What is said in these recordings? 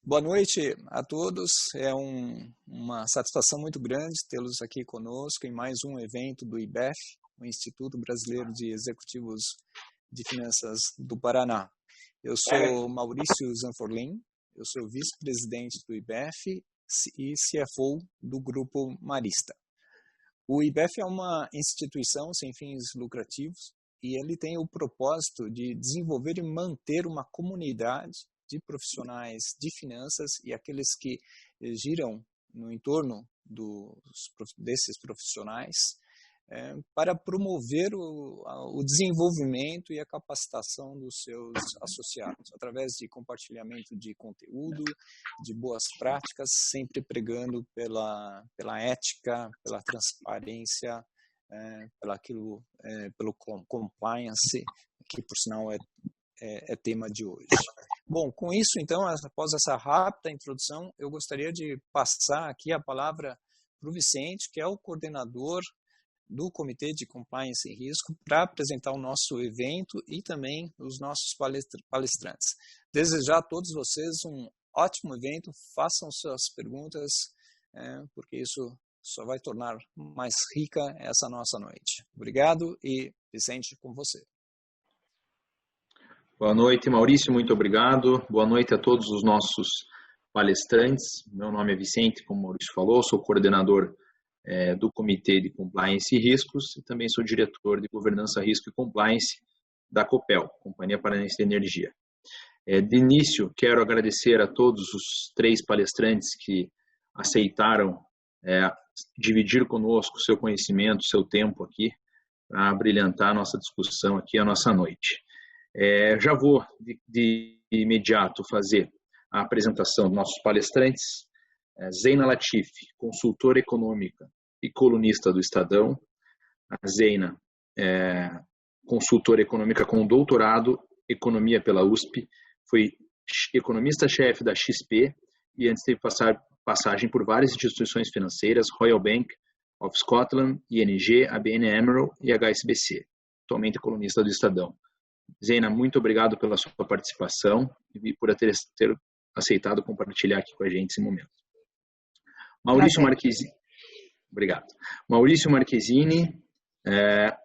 Boa noite a todos. É uma satisfação muito grande tê-los aqui conosco em mais um evento do IBEF, o Instituto Brasileiro de Executivos de Finanças do Paraná. Eu sou Maurício Zanforlin, eu sou vice-presidente do IBEF e CFO do Grupo Marista. O IBEF é uma instituição sem fins lucrativos e ele tem o propósito de desenvolver e manter uma comunidade de profissionais de finanças e aqueles que giram no entorno desses profissionais para promover o desenvolvimento e a capacitação dos seus associados, através de compartilhamento de conteúdo, de boas práticas, sempre pregando pela ética, pela transparência, pelo compliance, que por sinal é tema de hoje. Bom, com isso, então, após essa rápida introdução, eu gostaria de passar aqui a palavra para o Vicente, que é o coordenador do Comitê de Compliance e Risco, para apresentar o nosso evento e também os nossos palestrantes. Desejar a todos vocês um ótimo evento, façam suas perguntas, porque isso só vai tornar mais rica essa nossa noite. Obrigado e, Vicente, com você. Boa noite, Maurício, muito obrigado. Boa noite a todos os nossos palestrantes. Meu nome é Vicente, como o Maurício falou, sou coordenador do Comitê de Compliance e Riscos e também sou diretor de Governança, Risco e Compliance da Copel, Companhia Paranaense de Energia. De início, quero agradecer a todos os 3 palestrantes que aceitaram dividir conosco seu conhecimento, seu tempo aqui, para brilhantar a nossa discussão aqui, a nossa noite. Já vou de imediato fazer a apresentação dos nossos palestrantes. Zeina Latifi, consultora econômica e colunista do Estadão. A Zeina é consultora econômica com doutorado em Economia pela USP, foi economista-chefe da XP e antes teve passagem por várias instituições financeiras, Royal Bank of Scotland, ING, ABN AMRO e HSBC. Atualmente colunista do Estadão. Zeina, muito obrigado pela sua participação e por ter aceitado compartilhar aqui com a gente esse momento. Maurício Marchesini. Obrigado. Maurício Marchesini,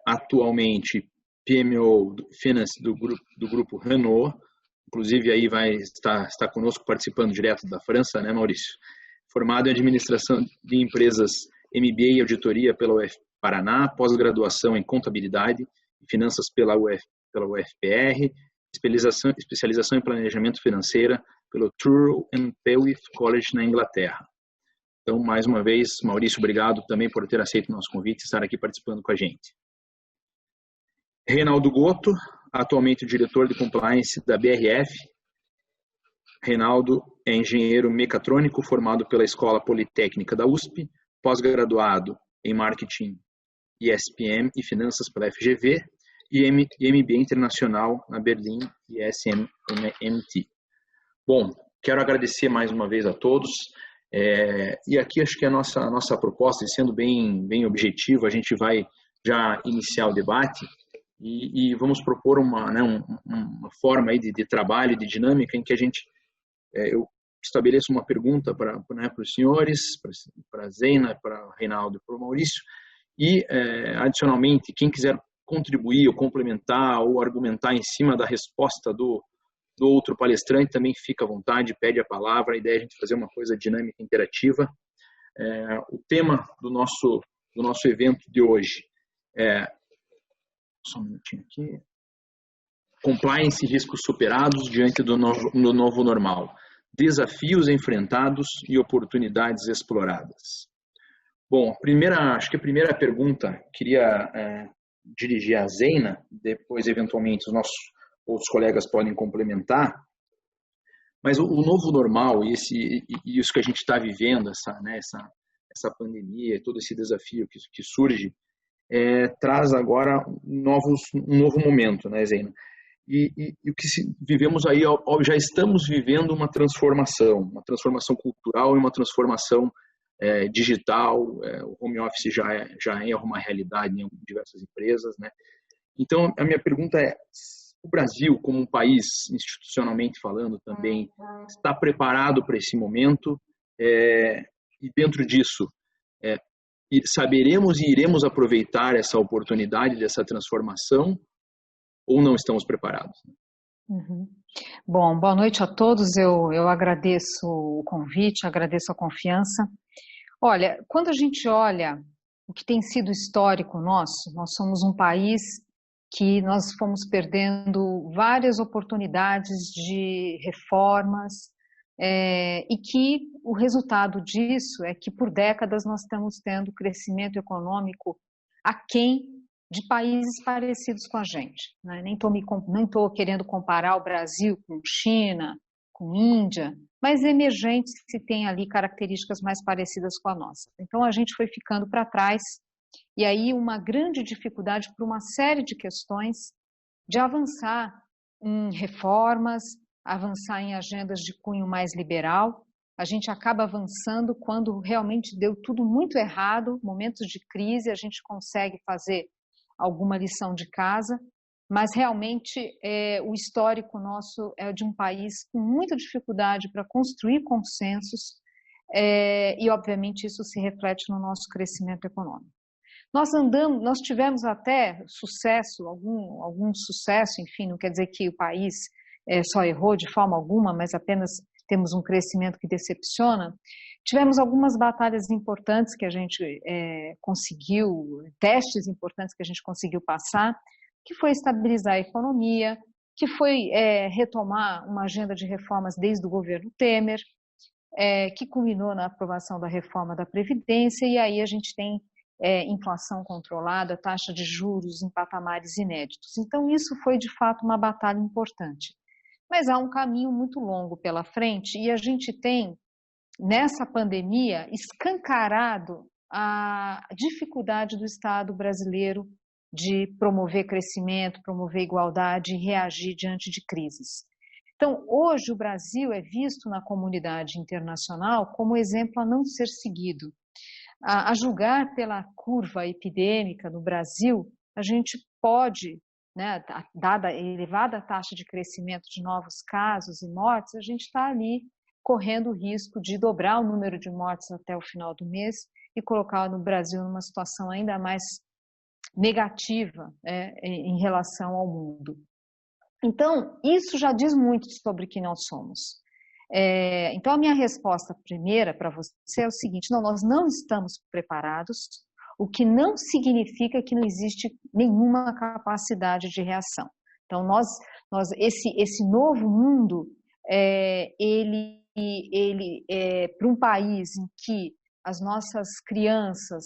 atualmente PMO Finance do grupo Renault, inclusive aí vai estar conosco participando direto da França, né, Maurício? Formado em administração de empresas MBA e auditoria pela UF Paraná, pós-graduação em contabilidade e finanças pela UFPR, especialização em planejamento financeiro pelo Truro and Pelwith College na Inglaterra. Então, mais uma vez, Maurício, obrigado também por ter aceito o nosso convite e estar aqui participando com a gente. Reinaldo Gotto, atualmente diretor de compliance da BRF. Reinaldo é engenheiro mecatrônico formado pela Escola Politécnica da USP, pós-graduado em marketing ISPM e finanças pela FGV e MBA internacional na Berlin e SMMT. Bom, quero agradecer mais uma vez a todos. E aqui acho que a nossa proposta, sendo bem objetiva, a gente vai já iniciar o debate e vamos propor uma forma aí de trabalho, de dinâmica, em que eu estabeleço uma pergunta para os senhores, para a Zeina, para o Reinaldo e para o Maurício, e adicionalmente, quem quiser contribuir ou complementar ou argumentar em cima da resposta do outro palestrante, também fica à vontade, pede a palavra. A ideia é a gente fazer uma coisa dinâmica, interativa. O tema do nosso evento de hoje só um minutinho aqui. Compliance e riscos superados diante do novo normal. Desafios enfrentados e oportunidades exploradas. Bom, acho que a primeira pergunta queria dirigir a Zeina, depois eventualmente os nossos outros colegas podem complementar, mas o novo normal e isso que a gente está vivendo, essa pandemia, todo esse desafio que surge, traz agora um novo momento, né, Zeina? E o que vivemos aí, já estamos vivendo uma transformação cultural e uma transformação digital. O home office já é uma realidade em diversas empresas, né? Então, a minha pergunta é, O Brasil, como um país, institucionalmente falando também, está preparado para esse momento e dentro disso, saberemos e iremos aproveitar essa oportunidade dessa transformação ou não estamos preparados? Uhum. Bom, boa noite a todos. Eu agradeço o convite, agradeço a confiança. Olha, quando a gente olha o que tem sido histórico nosso, nós somos um país que nós fomos perdendo várias oportunidades de reformas e que o resultado disso é que por décadas nós estamos tendo crescimento econômico aquém de países parecidos com a gente, né? Nem estou querendo comparar o Brasil com China, com Índia, mas emergentes que têm ali características mais parecidas com a nossa. Então a gente foi ficando para trás. E aí uma grande dificuldade por uma série de questões de avançar em reformas, avançar em agendas de cunho mais liberal. A gente acaba avançando quando realmente deu tudo muito errado, momentos de crise, a gente consegue fazer alguma lição de casa, mas realmente o histórico nosso é de um país com muita dificuldade para construir consensos e obviamente isso se reflete no nosso crescimento econômico. Nós tivemos até sucesso, algum sucesso, enfim, não quer dizer que o país só errou de forma alguma, mas apenas temos um crescimento que decepciona. Tivemos algumas batalhas importantes que a gente conseguiu, testes importantes que a gente conseguiu passar, que foi estabilizar a economia, que foi retomar uma agenda de reformas desde o governo Temer, que culminou na aprovação da reforma da Previdência, e aí a gente tem inflação controlada, taxa de juros em patamares inéditos. Então, isso foi, de fato, uma batalha importante. Mas há um caminho muito longo pela frente e a gente tem, nessa pandemia, escancarado a dificuldade do Estado brasileiro de promover crescimento, promover igualdade e reagir diante de crises. Então, hoje o Brasil é visto na comunidade internacional como exemplo a não ser seguido. A julgar pela curva epidêmica no Brasil, a gente pode, né, dada a elevada taxa de crescimento de novos casos e mortes, a gente está ali correndo o risco de dobrar o número de mortes até o final do mês e colocar o Brasil numa situação ainda mais negativa em relação ao mundo. Então, isso já diz muito sobre quem nós somos. Então, a minha resposta primeira para você é o seguinte: não, nós não estamos preparados, o que não significa que não existe nenhuma capacidade de reação. Então, esse novo mundo, ele para um país em que as nossas crianças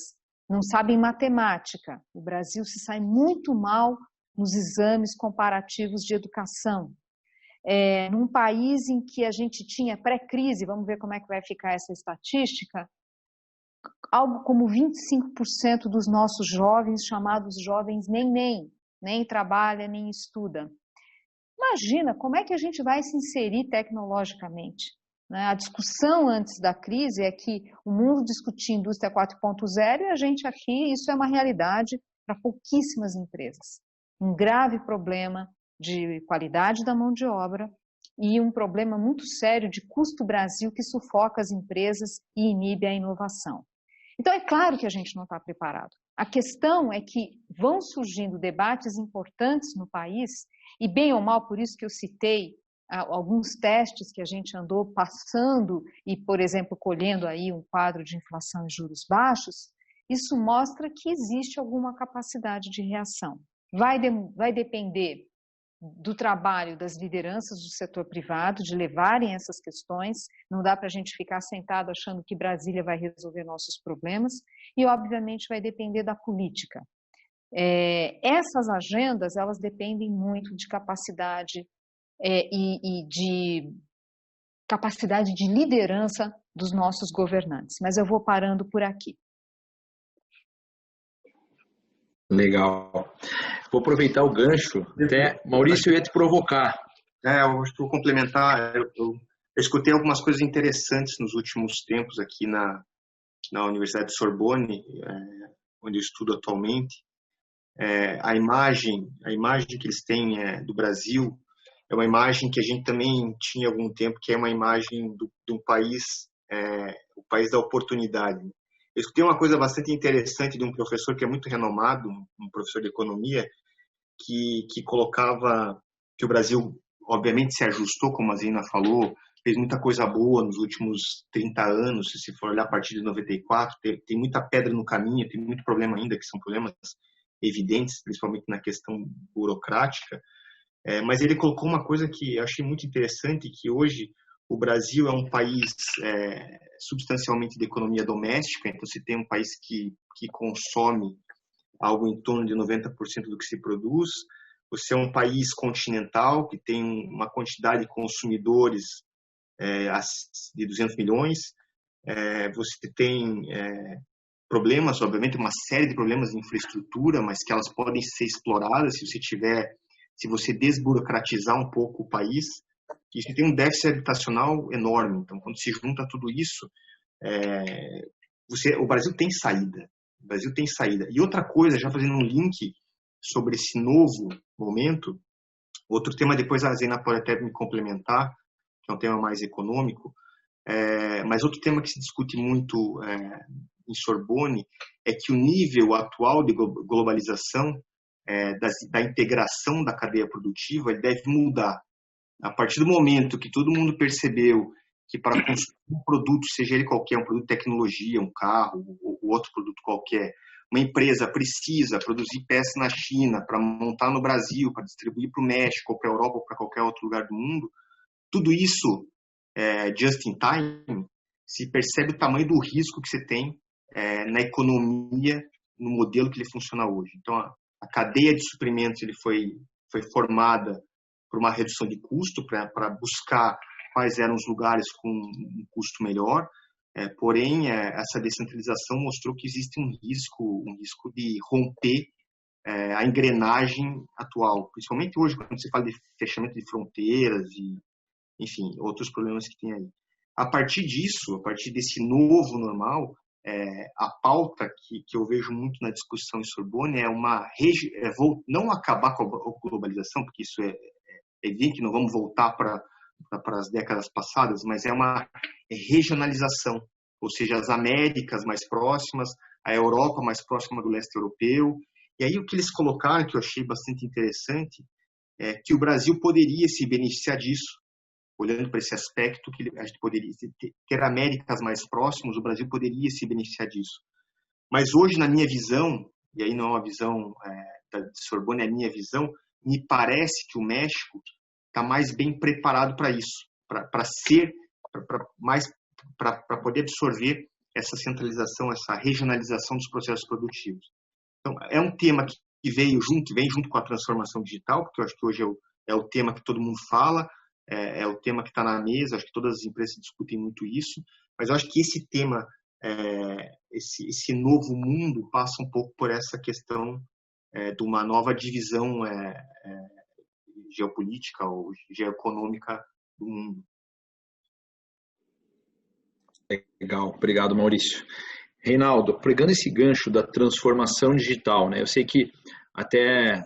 não sabem matemática, o Brasil se sai muito mal nos exames comparativos de educação. Num país em que a gente tinha pré-crise, vamos ver como é que vai ficar essa estatística, algo como 25% dos nossos jovens, chamados jovens nem trabalha, nem estuda. Imagina como é que a gente vai se inserir tecnologicamente, né? A discussão antes da crise é que o mundo discutia indústria 4.0 e a gente aqui, isso é uma realidade para pouquíssimas empresas. Um grave problema de qualidade da mão de obra e um problema muito sério de custo Brasil que sufoca as empresas e inibe a inovação. Então, é claro que a gente não está preparado. A questão é que vão surgindo debates importantes no país, e bem ou mal, por isso que eu citei alguns testes que a gente andou passando e, por exemplo, colhendo aí um quadro de inflação e juros baixos, isso mostra que existe alguma capacidade de reação. Vai depender do trabalho das lideranças do setor privado, de levarem essas questões. Não dá para a gente ficar sentado achando que Brasília vai resolver nossos problemas e, obviamente, vai depender da política. Essas agendas, elas dependem muito de capacidade e de capacidade de liderança dos nossos governantes. Mas eu vou parando por aqui. Legal. Vou aproveitar o gancho. Até, Maurício, eu ia te provocar. Eu acho que vou complementar. Eu escutei algumas coisas interessantes nos últimos tempos aqui na Universidade de Sorbonne, onde eu estudo atualmente. a imagem que eles têm do Brasil é uma imagem que a gente também tinha há algum tempo, que é uma imagem de um país, o país da oportunidade. Eu escutei uma coisa bastante interessante de um professor que é muito renomado, um professor de economia, que colocava que o Brasil, obviamente, se ajustou, como a Zena falou, fez muita coisa boa nos últimos 30 anos, se for olhar a partir de 94, tem muita pedra no caminho, tem muito problema ainda, que são problemas evidentes, principalmente na questão burocrática, mas ele colocou uma coisa que eu achei muito interessante, que hoje o Brasil é um país substancialmente de economia doméstica, então você tem um país que consome algo em torno de 90% do que se produz, você é um país continental que tem uma quantidade de consumidores de 200 milhões, você tem problemas, obviamente, uma série de problemas de infraestrutura, mas que elas podem ser exploradas se você desburocratizar um pouco o país. E você tem um déficit habitacional enorme. Então, quando se junta tudo isso, o Brasil tem saída. O Brasil tem saída. E outra coisa, já fazendo um link sobre esse novo momento, outro tema, depois a Zena pode até me complementar, que é um tema mais econômico, mas outro tema que se discute muito em Sorbonne é que o nível atual de globalização, da integração da cadeia produtiva, ele deve mudar. A partir do momento que todo mundo percebeu que para construir um produto, seja ele qualquer, um produto de tecnologia, um carro ou outro produto qualquer, uma empresa precisa produzir peças na China para montar no Brasil, para distribuir para o México, ou para a Europa, ou para qualquer outro lugar do mundo, tudo isso, just in time, se percebe o tamanho do risco que você tem na economia, no modelo que ele funciona hoje. Então, a cadeia de suprimentos ele foi formada por uma redução de custo, para buscar quais eram os lugares com um custo melhor, porém, essa descentralização mostrou que existe um risco de romper a engrenagem atual, principalmente hoje, quando se fala de fechamento de fronteiras e, enfim, outros problemas que tem aí. A partir disso, a partir desse novo normal, a pauta que eu vejo muito na discussão em Sorbonne não acabar com a globalização, porque isso é evidente que não vamos voltar para as décadas passadas, mas é uma regionalização, ou seja, as Américas mais próximas, a Europa mais próxima do leste europeu. E aí o que eles colocaram, que eu achei bastante interessante, é que o Brasil poderia se beneficiar disso, olhando para esse aspecto, que a gente poderia ter Américas mais próximas, o Brasil poderia se beneficiar disso. Mas hoje, na minha visão, e aí não é uma visão de Sorbonne, é a minha visão, me parece que o México está mais bem preparado para isso, para poder absorver essa centralização, essa regionalização dos processos produtivos. Então, é um tema que vem junto com a transformação digital, porque eu acho que hoje é o tema que todo mundo fala, é o tema que está na mesa, acho que todas as empresas discutem muito isso, mas eu acho que esse tema, esse novo mundo passa um pouco por essa questão de uma nova divisão geopolítica ou geoeconômica do mundo. Legal, obrigado, Maurício. Reinaldo, pegando esse gancho da transformação digital, né? Eu sei que até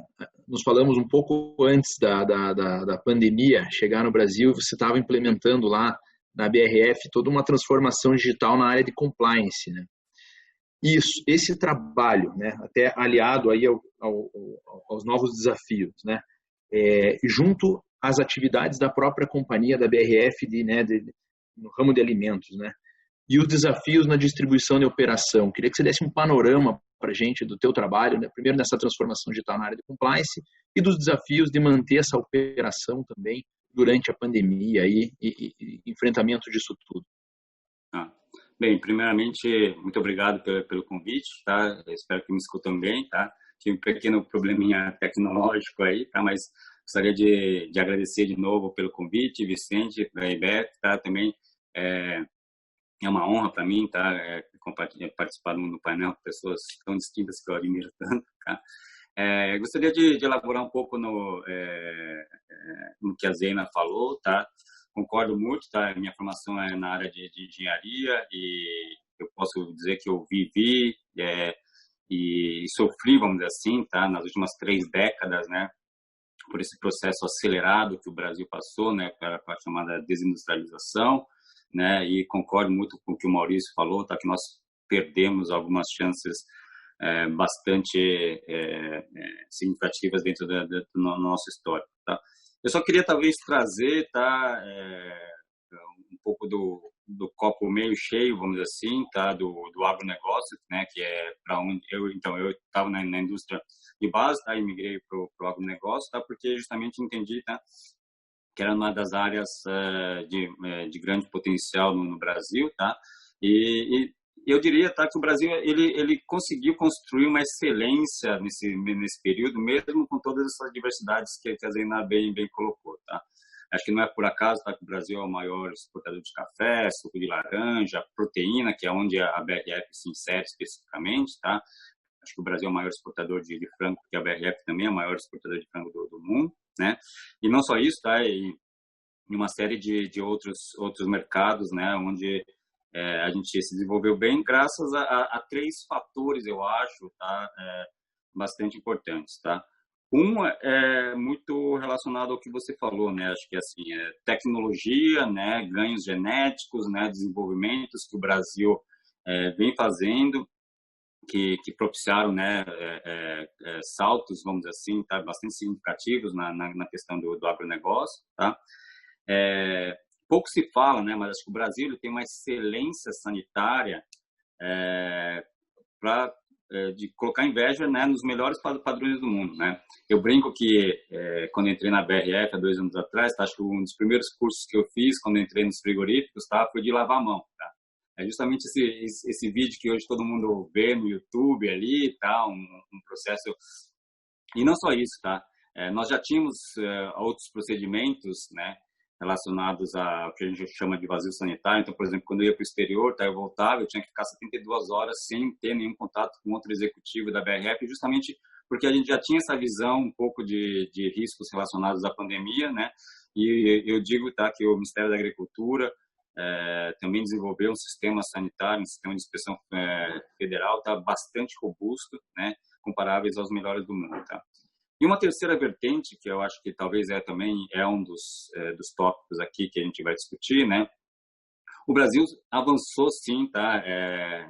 nos falamos um pouco antes da pandemia chegar no Brasil, você estava implementando lá na BRF toda uma transformação digital na área de compliance, né? Isso, esse trabalho, né, até aliado aí aos novos desafios, né, junto às atividades da própria companhia da BRF no ramo de alimentos, né, e os desafios na distribuição e operação. Queria que você desse um panorama para a gente do teu trabalho, né, primeiro nessa transformação digital na área de compliance e dos desafios de manter essa operação também durante a pandemia e enfrentamento disso tudo. Bem, primeiramente, muito obrigado pelo convite, tá? Eu espero que me escutam bem, tá? Tive um pequeno probleminha tecnológico aí, tá? Mas gostaria de agradecer de novo pelo convite, Vicente, da IBEC, tá? Também é uma honra para mim, tá? Participar do painel com pessoas tão distintas que eu admiro tanto, tá? Gostaria de elaborar um pouco no que a Zena falou, tá? Concordo muito, tá? Minha formação é na área de engenharia e eu posso dizer que eu vivi e sofri, vamos dizer assim, tá, nas últimas 3 décadas, né, por esse processo acelerado que o Brasil passou, né, para a chamada desindustrialização, né, e concordo muito com o que o Maurício falou, tá, que nós perdemos algumas chances bastante significativas dentro do nosso histórico, tá. Eu só queria talvez trazer, tá, um pouco do copo meio cheio, vamos dizer assim, tá, do agronegócio, né, que é para onde eu estava na indústria de base, tá, e migrei pro agronegócio, tá, porque justamente entendi, tá, que era uma das áreas de grande potencial no Brasil, tá, e eu diria, tá, que o Brasil ele conseguiu construir uma excelência nesse período, mesmo com todas essas diversidades que a Zena bem colocou, tá. Acho que não é por acaso, tá, que o Brasil é o maior exportador de café, suco de laranja, proteína, que é onde a BRF se insere especificamente, tá. Acho que o Brasil é o maior exportador de frango, porque a BRF também é o maior exportador de frango do mundo, né. E não só isso, tá, e uma série de outros mercados, né, onde a gente se desenvolveu bem graças a 3 fatores, eu acho, tá, bastante importantes, tá. Um é muito relacionado ao que você falou, né, acho que assim, tecnologia, né, ganhos genéticos, né, desenvolvimentos que o Brasil vem fazendo, que propiciaram, né, saltos, vamos dizer assim, tá, bastante significativos na questão do agronegócio, tá. Pouco se fala, né, mas acho que o Brasil ele tem uma excelência sanitária de colocar inveja, né, nos melhores padrões do mundo, né. Eu brinco que quando entrei na BRF há 2 anos atrás, tá, acho que um dos primeiros cursos que eu fiz quando entrei nos frigoríficos, tá, foi de lavar a mão, tá. É justamente esse vídeo que hoje todo mundo vê no YouTube ali, tá, um processo. E não só isso, tá. Nós já tínhamos outros procedimentos, né, relacionados ao que a gente chama de vazio sanitário. Então, por exemplo, quando eu ia para o exterior, tá, eu voltava, eu tinha que ficar 72 horas sem ter nenhum contato com outro executivo da BRF, justamente porque a gente já tinha essa visão um pouco de riscos relacionados à pandemia, né? E eu digo, tá, que o Ministério da Agricultura também desenvolveu um sistema sanitário, um sistema de inspeção federal, tá, bastante robusto, né? Comparáveis aos melhores do mundo, tá? E uma terceira vertente, que eu acho que talvez também é um dos tópicos aqui que a gente vai discutir, né? O Brasil avançou sim, tá?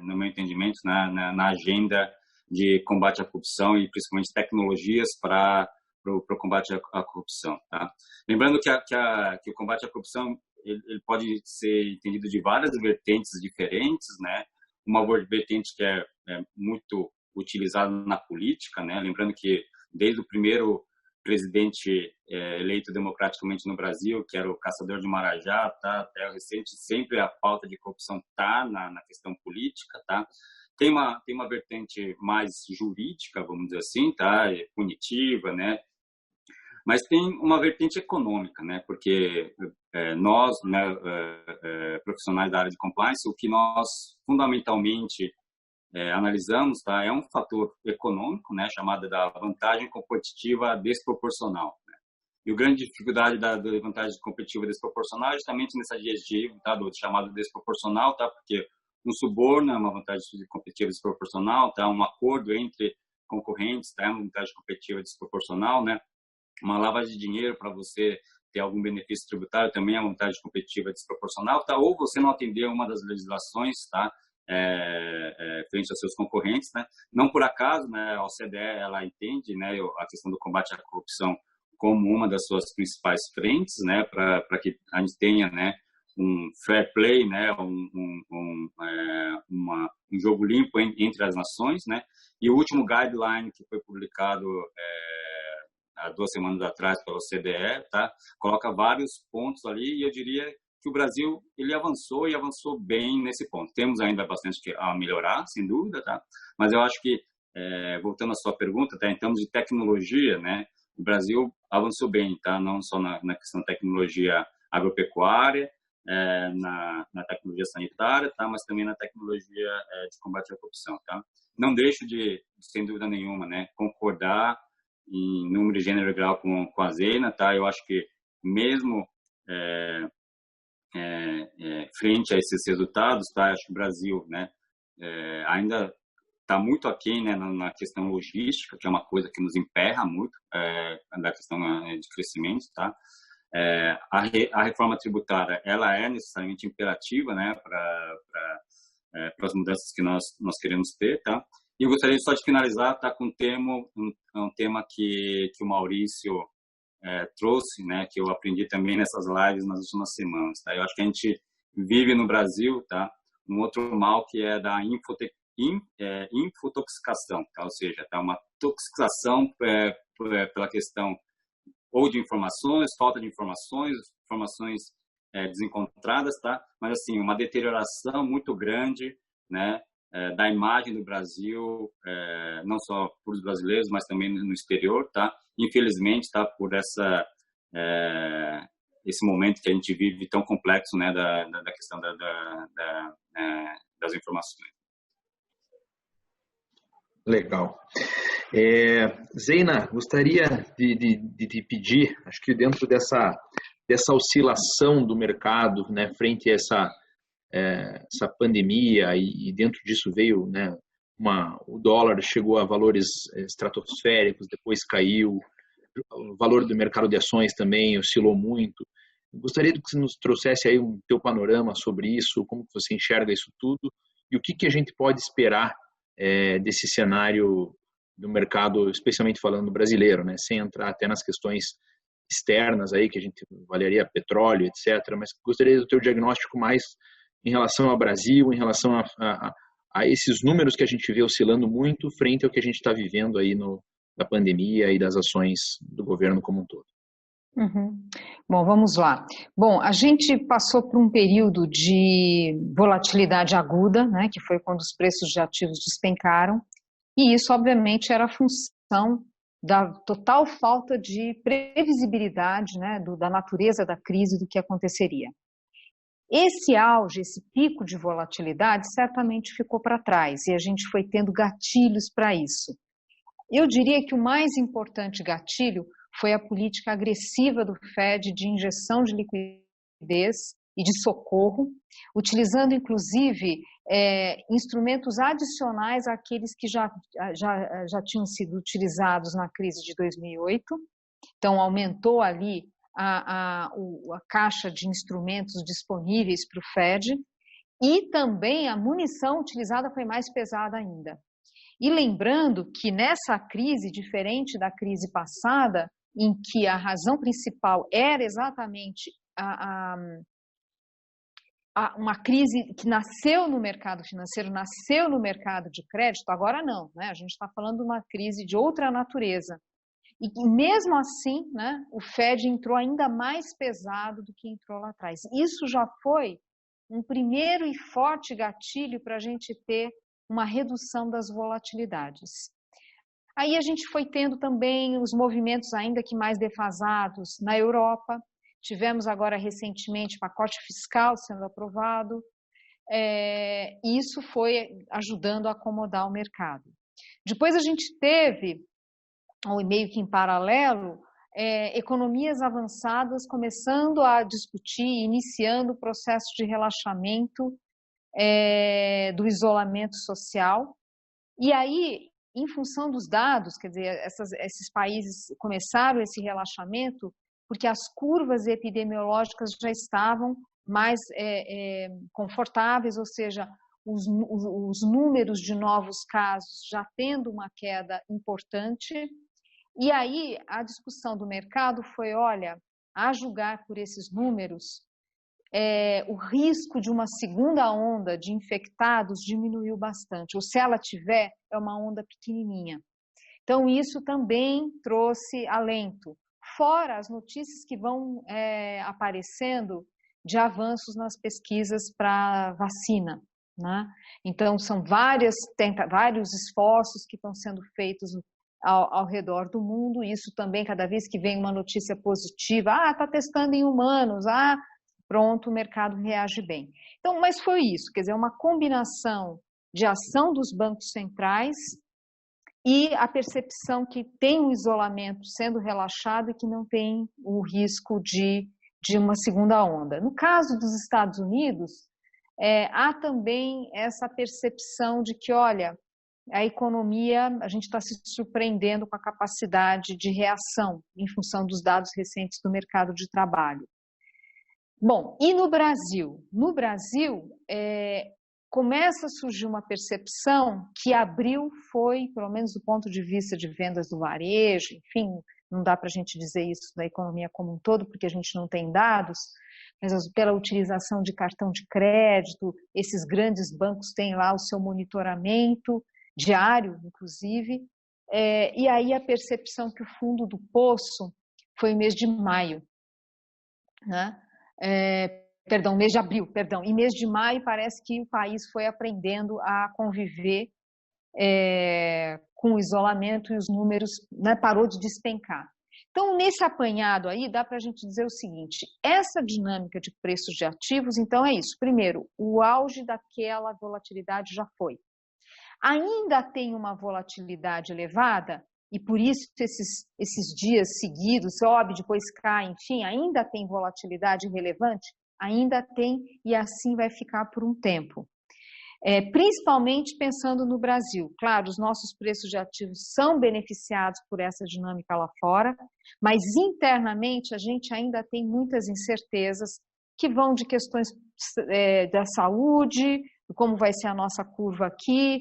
No meu entendimento, na agenda de combate à corrupção e principalmente tecnologias para o combate à corrupção, tá? Lembrando que o combate à corrupção ele pode ser entendido de várias vertentes diferentes, né? Uma vertente que é muito utilizada na política, né? Lembrando que desde o primeiro presidente eleito democraticamente no Brasil, que era o Caçador de Marajá, tá, até o recente, sempre a pauta de corrupção tá na questão política, tá. Tem uma vertente mais jurídica, vamos dizer assim, tá, punitiva, né. Mas tem uma vertente econômica, né, porque nós, né, profissionais da área de compliance, o que nós fundamentalmente analisamos, tá, é um fator econômico, né, chamado da vantagem competitiva desproporcional, né? E a grande dificuldade da vantagem competitiva desproporcional é justamente nesse adjetivo, tá, do chamado desproporcional, tá, porque um suborno é uma vantagem competitiva desproporcional, tá, um acordo entre concorrentes, tá, é uma vantagem competitiva desproporcional, né, uma lavagem de dinheiro para você ter algum benefício tributário também é uma vantagem competitiva desproporcional, tá, ou você não atender uma das legislações, tá, frente aos seus concorrentes, né? Não por acaso, né, a OCDE ela entende, né, a questão do combate à corrupção como uma das suas principais frentes, né, para que a gente tenha, né, um fair play, né, um jogo limpo entre as nações, né? E o último guideline que foi publicado há 2 semanas atrás pela OCDE, tá, coloca vários pontos ali e eu diria que o Brasil ele avançou e avançou bem nesse ponto. Temos ainda bastante a melhorar, sem dúvida, tá? Mas eu acho que, voltando à sua pergunta, tá, em termos de tecnologia, né, o Brasil avançou bem, tá? Não só na questão da tecnologia agropecuária, na tecnologia sanitária, tá? Mas também na tecnologia de combate à corrupção, tá? Não deixo de, sem dúvida nenhuma, né, concordar em número, gênero e grau com a Zena, tá? Eu acho que mesmo frente a esses resultados, tá? Acho que o Brasil, né, ainda está muito aquém, né, na questão logística, que é uma coisa que nos emperra muito, da questão de crescimento, tá? A reforma tributária, ela é necessariamente imperativa, né, para as mudanças que nós queremos ter, tá? E eu gostaria só de finalizar, tá, com um tema que o Maurício trouxe, né, que eu aprendi também nessas lives nas últimas semanas, tá? Eu acho que a gente vive no Brasil, tá, um outro mal que é da infotoxicação, tá? Ou seja, tá, uma toxicação pela questão ou de informações, falta de informações desencontradas, tá? Mas assim, uma deterioração muito grande, né, da imagem do Brasil, não só para os brasileiros, mas também no exterior, tá? Infelizmente, tá, por esse momento que a gente vive tão complexo, né, da questão das informações. Legal. Zeina, gostaria de te pedir, acho que dentro dessa oscilação do mercado, né, frente a essa pandemia, e dentro disso veio, né, o dólar chegou a valores estratosféricos, depois caiu, o valor do mercado de ações também oscilou muito. Gostaria que você nos trouxesse aí um teu panorama sobre isso, como que você enxerga isso tudo e o que a gente pode esperar desse cenário do mercado, especialmente falando brasileiro, né, sem entrar até nas questões externas aí, que a gente avaliaria petróleo, etc., mas gostaria do teu diagnóstico mais em relação ao Brasil, em relação a esses números que a gente vê oscilando muito frente ao que a gente está vivendo aí da pandemia e das ações do governo como um todo. Uhum. Bom, vamos lá. Bom, a gente passou por um período de volatilidade aguda, né, que foi quando os preços de ativos despencaram, e isso, obviamente, era a função da total falta de previsibilidade, né, da natureza da crise, do que aconteceria. Esse auge, esse pico de volatilidade, certamente ficou para trás, e a gente foi tendo gatilhos para isso. Eu diria que o mais importante gatilho foi a política agressiva do Fed de injeção de liquidez e de socorro, utilizando inclusive instrumentos adicionais àqueles que já tinham sido utilizados na crise de 2008. Então, aumentou ali a caixa de instrumentos disponíveis para o Fed, e também a munição utilizada foi mais pesada ainda. E lembrando que nessa crise, diferente da crise passada, em que a razão principal era exatamente uma crise que nasceu no mercado financeiro, nasceu no mercado de crédito, agora não, né? A gente está falando de uma crise de outra natureza. E mesmo assim, né, o Fed entrou ainda mais pesado do que entrou lá atrás. Isso já foi um primeiro e forte gatilho para a gente ter uma redução das volatilidades. Aí a gente foi tendo também os movimentos ainda que mais defasados na Europa. Tivemos agora recentemente pacote fiscal sendo aprovado. E isso foi ajudando a acomodar o mercado. Depois a gente teve, meio que em paralelo, economias avançadas começando a discutir, iniciando o processo de relaxamento do isolamento social. E aí, em função dos dados, quer dizer, esses países começaram esse relaxamento porque as curvas epidemiológicas já estavam mais confortáveis, ou seja, os números de novos casos já tendo uma queda importante. E aí a discussão do mercado foi, olha, a julgar por esses números, o risco de uma segunda onda de infectados diminuiu bastante, ou se ela tiver, é uma onda pequenininha. Então, isso também trouxe alento, fora as notícias que vão aparecendo de avanços nas pesquisas para vacina, né? Então, são vários esforços que estão sendo feitos ao redor do mundo. Isso também, cada vez que vem uma notícia positiva, está testando em humanos, pronto, o mercado reage bem. Então, mas foi isso, quer dizer, uma combinação de ação dos bancos centrais e a percepção que tem o isolamento sendo relaxado e que não tem o risco de uma segunda onda. No caso dos Estados Unidos, há também essa percepção de que, olha, a economia, a gente está se surpreendendo com a capacidade de reação em função dos dados recentes do mercado de trabalho. Bom, e no Brasil? No Brasil, começa a surgir uma percepção que abril foi, pelo menos do ponto de vista de vendas do varejo, enfim, não dá para a gente dizer isso da economia como um todo, porque a gente não tem dados, mas pela utilização de cartão de crédito, esses grandes bancos têm lá o seu monitoramento diário, inclusive, e aí a percepção que o fundo do poço foi o mês de maio, né? Mês de abril, e mês de maio parece que o país foi aprendendo a conviver com o isolamento e os números, né, parou de despencar. Então, nesse apanhado aí, dá para a gente dizer o seguinte, essa dinâmica de preços de ativos, então é isso. Primeiro, o auge daquela volatilidade já foi. Ainda tem uma volatilidade elevada, e por isso esses dias seguidos, sobe, depois cai, enfim, ainda tem volatilidade relevante? Ainda tem, e assim vai ficar por um tempo. Principalmente pensando no Brasil. Claro, os nossos preços de ativos são beneficiados por essa dinâmica lá fora, mas internamente a gente ainda tem muitas incertezas que vão de questões da saúde, como vai ser a nossa curva aqui,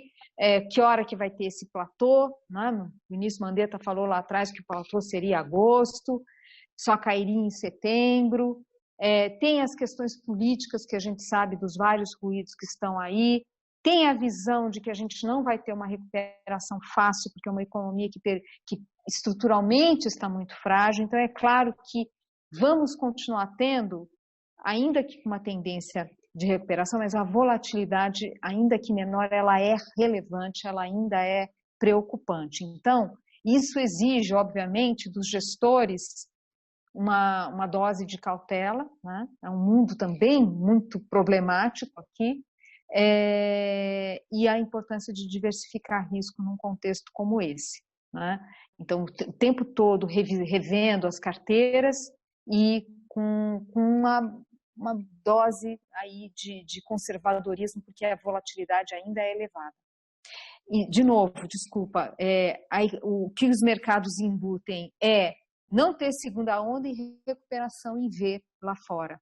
que hora que vai ter esse platô, né? O ministro Mandetta falou lá atrás que o platô seria agosto, só cairia em setembro. Tem as questões políticas que a gente sabe dos vários ruídos que estão aí, tem a visão de que a gente não vai ter uma recuperação fácil, porque é uma economia que estruturalmente está muito frágil, então é claro que vamos continuar tendo, ainda que com uma tendência de recuperação, mas a volatilidade, ainda que menor, ela é relevante, ela ainda é preocupante. Então, isso exige, obviamente, dos gestores uma dose de cautela, né? É um mundo também muito problemático aqui, e a importância de diversificar risco num contexto como esse, né? Então, o tempo todo revendo as carteiras e com uma dose aí de conservadorismo, porque a volatilidade ainda é elevada. E, de novo, desculpa, o que os mercados embutem não ter segunda onda e recuperação em V lá fora.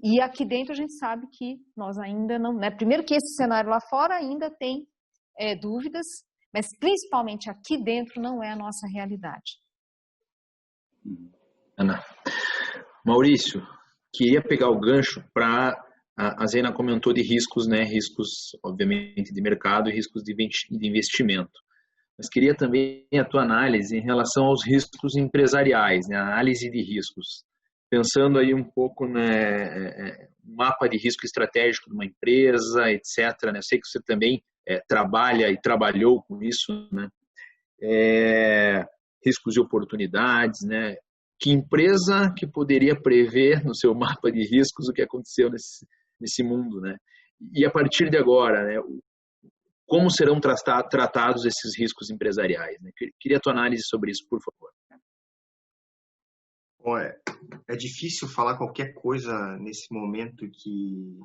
E aqui dentro a gente sabe que nós ainda não, né? Primeiro que esse cenário lá fora ainda tem dúvidas, mas principalmente aqui dentro não é a nossa realidade. Ana, Maurício, queria pegar o gancho para a Zena comentou de riscos, né? Riscos, obviamente, de mercado e riscos de investimento. Mas queria também a tua análise em relação aos riscos empresariais, né? A análise de riscos. Pensando aí um pouco no mapa de risco estratégico de uma empresa, etc. Né? Eu sei que você também trabalha e trabalhou com isso, né? Riscos e oportunidades, né? Que empresa que poderia prever no seu mapa de riscos o que aconteceu nesse mundo, né? E a partir de agora, né? Como serão tratados esses riscos empresariais, né? Queria a tua análise sobre isso, por favor. É difícil falar qualquer coisa nesse momento que,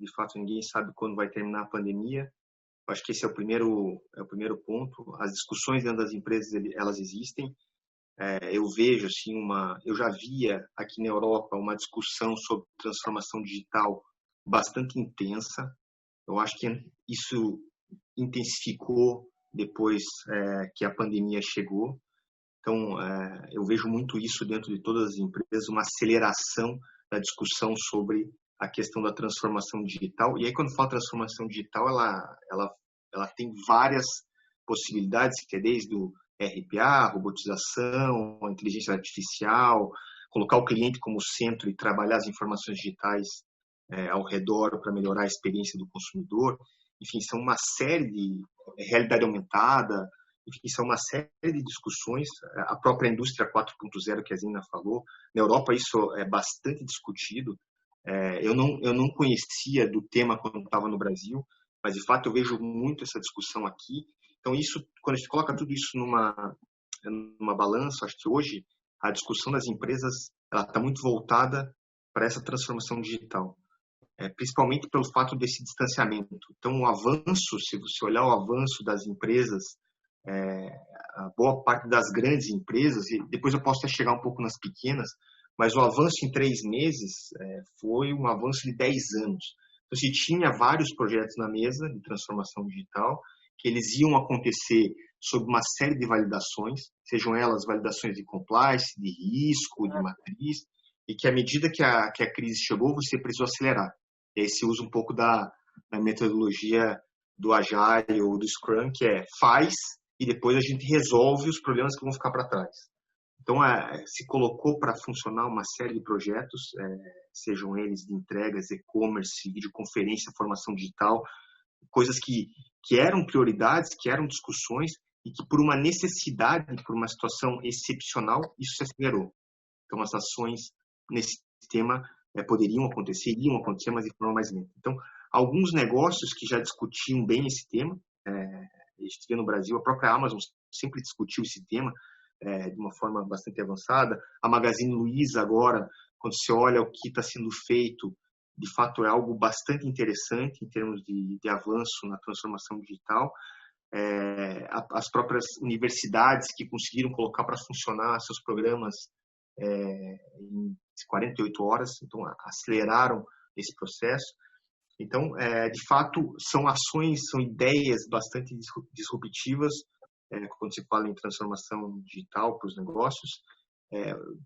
de fato, ninguém sabe quando vai terminar a pandemia. Acho que esse é o primeiro ponto. As discussões dentro das empresas, elas existem. Eu vejo, assim, eu já via aqui na Europa uma discussão sobre transformação digital bastante intensa. Eu acho que isso intensificou depois que a pandemia chegou. Então, eu vejo muito isso dentro de todas as empresas, uma aceleração da discussão sobre a questão da transformação digital. E aí, quando fala transformação digital, ela tem várias possibilidades, que é desde o RPA, robotização, a inteligência artificial, colocar o cliente como centro e trabalhar as informações digitais ao redor para melhorar a experiência do consumidor. Enfim, são uma série de realidade aumentada, enfim, são uma série de discussões. A própria indústria 4.0 que a Zena falou, na Europa isso é bastante discutido. Eu não conhecia do tema quando estava no Brasil, mas de fato eu vejo muito essa discussão aqui. Então isso, quando a gente coloca tudo isso numa balança, acho que hoje a discussão das empresas ela está muito voltada para essa transformação digital. principalmente pelo fato desse distanciamento. Então, o avanço, se você olhar o avanço das empresas, a boa parte das grandes empresas, e depois eu posso até chegar um pouco nas pequenas, mas o avanço em 3 meses foi um avanço de 10 anos. Então, se tinha vários projetos na mesa de transformação digital, que eles iam acontecer sob uma série de validações, sejam elas validações de compliance, de risco, de matriz, e que à medida que a crise chegou, você precisou acelerar. E aí se usa um pouco da metodologia do Agile ou do Scrum, que faz e depois a gente resolve os problemas que vão ficar para trás. Então, se colocou para funcionar uma série de projetos, sejam eles de entregas, e-commerce, videoconferência, formação digital, coisas que eram prioridades, que eram discussões e que por uma necessidade, por uma situação excepcional, isso se acelerou. Então, as ações nesse tema poderiam acontecer, iriam acontecer, mas de forma mais lenta. Então, alguns negócios que já discutiam bem esse tema, a gente vê no Brasil, a própria Amazon sempre discutiu esse tema de uma forma bastante avançada. A Magazine Luiza agora, quando você olha o que está sendo feito, de fato é algo bastante interessante em termos de avanço na transformação digital. As próprias universidades que conseguiram colocar para funcionar seus programas em 48 horas, então aceleraram esse processo. Então, de fato, são ações, são ideias bastante disruptivas, quando se fala em transformação digital para os negócios,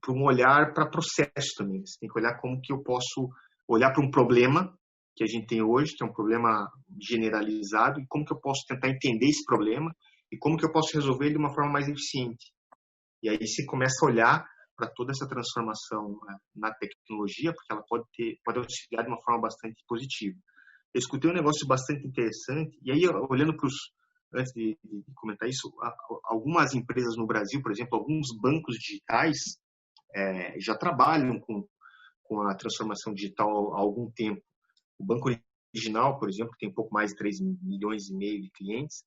para um olhar para processo também. Você tem que olhar como que eu posso olhar para um problema que a gente tem hoje, que é um problema generalizado, e como que eu posso tentar entender esse problema e como que eu posso resolver ele de uma forma mais eficiente. E aí você começa a olhar para toda essa transformação na tecnologia, porque ela pode auxiliar de uma forma bastante positiva. Eu escutei um negócio bastante interessante, e aí, olhando para os... Antes de comentar isso, algumas empresas no Brasil, por exemplo, alguns bancos digitais já trabalham com a transformação digital há algum tempo. O Banco Original, por exemplo, que tem um pouco mais de 3,5 milhões de clientes,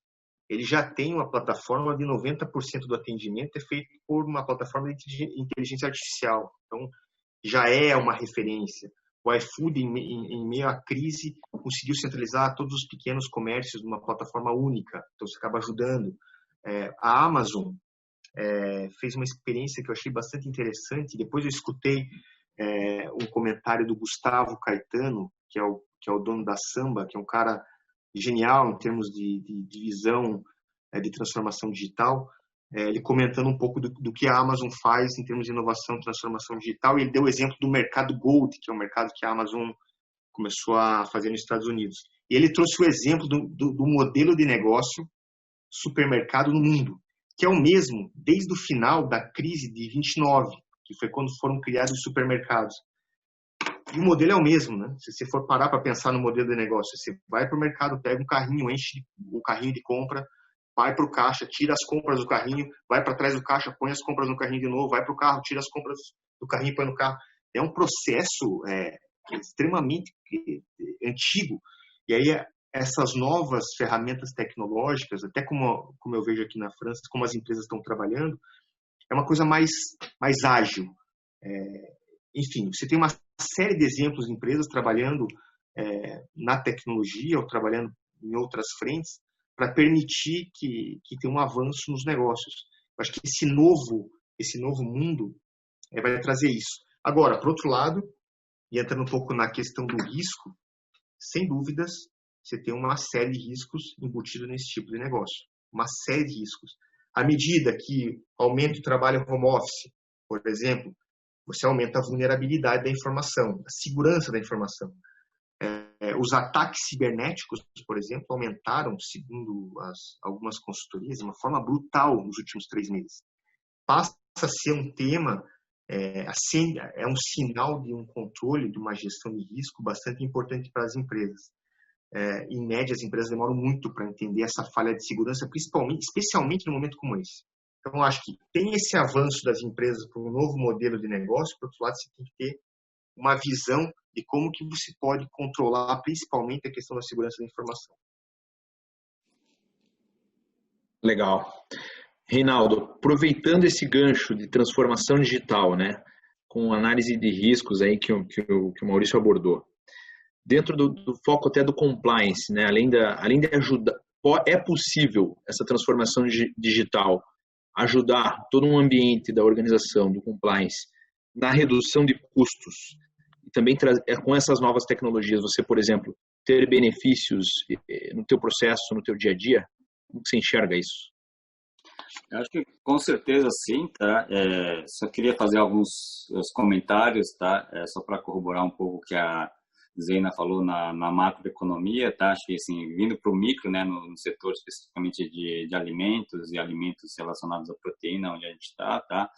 ele já tem uma plataforma de 90% do atendimento é feito por uma plataforma de inteligência artificial. Então, já é uma referência. O iFood, em meio à crise, conseguiu centralizar todos os pequenos comércios numa plataforma única. Então, você acaba ajudando. A Amazon fez uma experiência que eu achei bastante interessante. Depois eu escutei um comentário do Gustavo Caetano, que é o dono da Samba, que é um cara genial em termos de visão de transformação digital, ele comentando um pouco do que a Amazon faz em termos de inovação e transformação digital, e ele deu o exemplo do mercado Gold, que é um mercado que a Amazon começou a fazer nos Estados Unidos. E ele trouxe o exemplo do modelo de negócio supermercado no mundo, que é o mesmo desde o final da crise de 29, que foi quando foram criados os supermercados. E o modelo é o mesmo, né? Se você for parar para pensar no modelo de negócio, você vai para o mercado, pega um carrinho, enche o carrinho de compra, vai para o caixa, tira as compras do carrinho, vai para trás do caixa, põe as compras no carrinho de novo, vai para o carro, tira as compras do carrinho e põe no carro. É um processo extremamente antigo. E aí essas novas ferramentas tecnológicas, até como eu vejo aqui na França, como as empresas estão trabalhando, é uma coisa mais ágil. Enfim, você tem uma série de exemplos de empresas trabalhando na tecnologia ou trabalhando em outras frentes para permitir que tenha um avanço nos negócios. Eu acho que esse novo mundo vai trazer isso. Agora, por outro lado, e entrando um pouco na questão do risco, sem dúvidas, você tem uma série de riscos embutidos nesse tipo de negócio. Uma série de riscos. À medida que aumenta o trabalho home office, por exemplo, você aumenta a vulnerabilidade da informação, a segurança da informação. Os ataques cibernéticos, por exemplo, aumentaram, segundo algumas consultorias, de uma forma brutal nos últimos 3 meses. Passa a ser um tema, é um sinal de um controle, de uma gestão de risco bastante importante para as empresas. Em média, as empresas demoram muito para entender essa falha de segurança, especialmente num momento como esse. Então, eu acho que tem esse avanço das empresas para um novo modelo de negócio, por outro lado, você tem que ter uma visão de como que você pode controlar, principalmente, a questão da segurança da informação. Legal. Reinaldo, aproveitando esse gancho de transformação digital, né, com análise de riscos aí que o Maurício abordou, dentro do foco até do compliance, né? Além de ajudar, é possível essa transformação digital ajudar todo um ambiente da organização, do compliance, na redução de custos e também com essas novas tecnologias, você, por exemplo, ter benefícios no teu processo, no teu dia a dia? Como você enxerga isso? Eu acho que com certeza sim, tá? Só queria fazer alguns comentários, tá? Só para corroborar um pouco o que a Zeina falou na macroeconomia, tá? Acho que assim, vindo para o micro, né, no setor especificamente de alimentos e alimentos relacionados à proteína, onde a gente está, tá?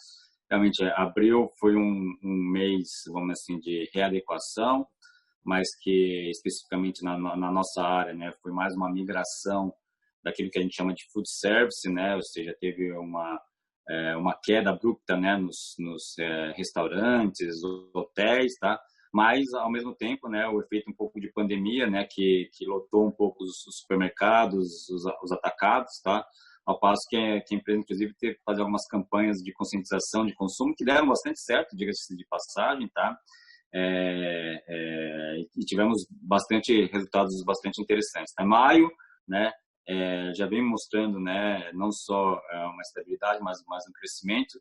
Realmente, abril foi um mês, vamos dizer assim, de readequação, mas que especificamente na nossa área, né, foi mais uma migração daquilo que a gente chama de food service, né, ou seja, teve uma queda abrupta, né, nos restaurantes, hotéis, tá, mas ao mesmo tempo, né, o efeito um pouco de pandemia, né, que lotou um pouco os supermercados, os atacados, tá, ao passo que a empresa inclusive teve que fazer algumas campanhas de conscientização de consumo que deram bastante certo, diga-se de passagem, tá. E tivemos resultados bastante interessantes. Em maio, né, já vem mostrando, né, não só uma estabilidade, mas um crescimento.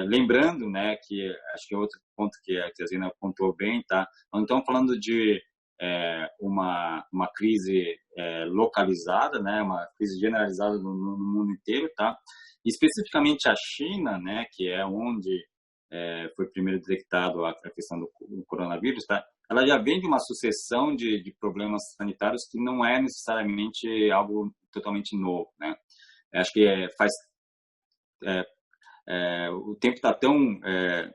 Lembrando, né, que acho que é outro ponto que a Zeina pontuou bem, tá? Não estamos falando de uma crise localizada, né, uma crise generalizada no mundo inteiro, tá? E especificamente a China, né, que é onde foi primeiro detectado a questão do coronavírus, tá? Ela já vem de uma sucessão de problemas sanitários que não é necessariamente algo totalmente novo, né? Acho que o tempo está tão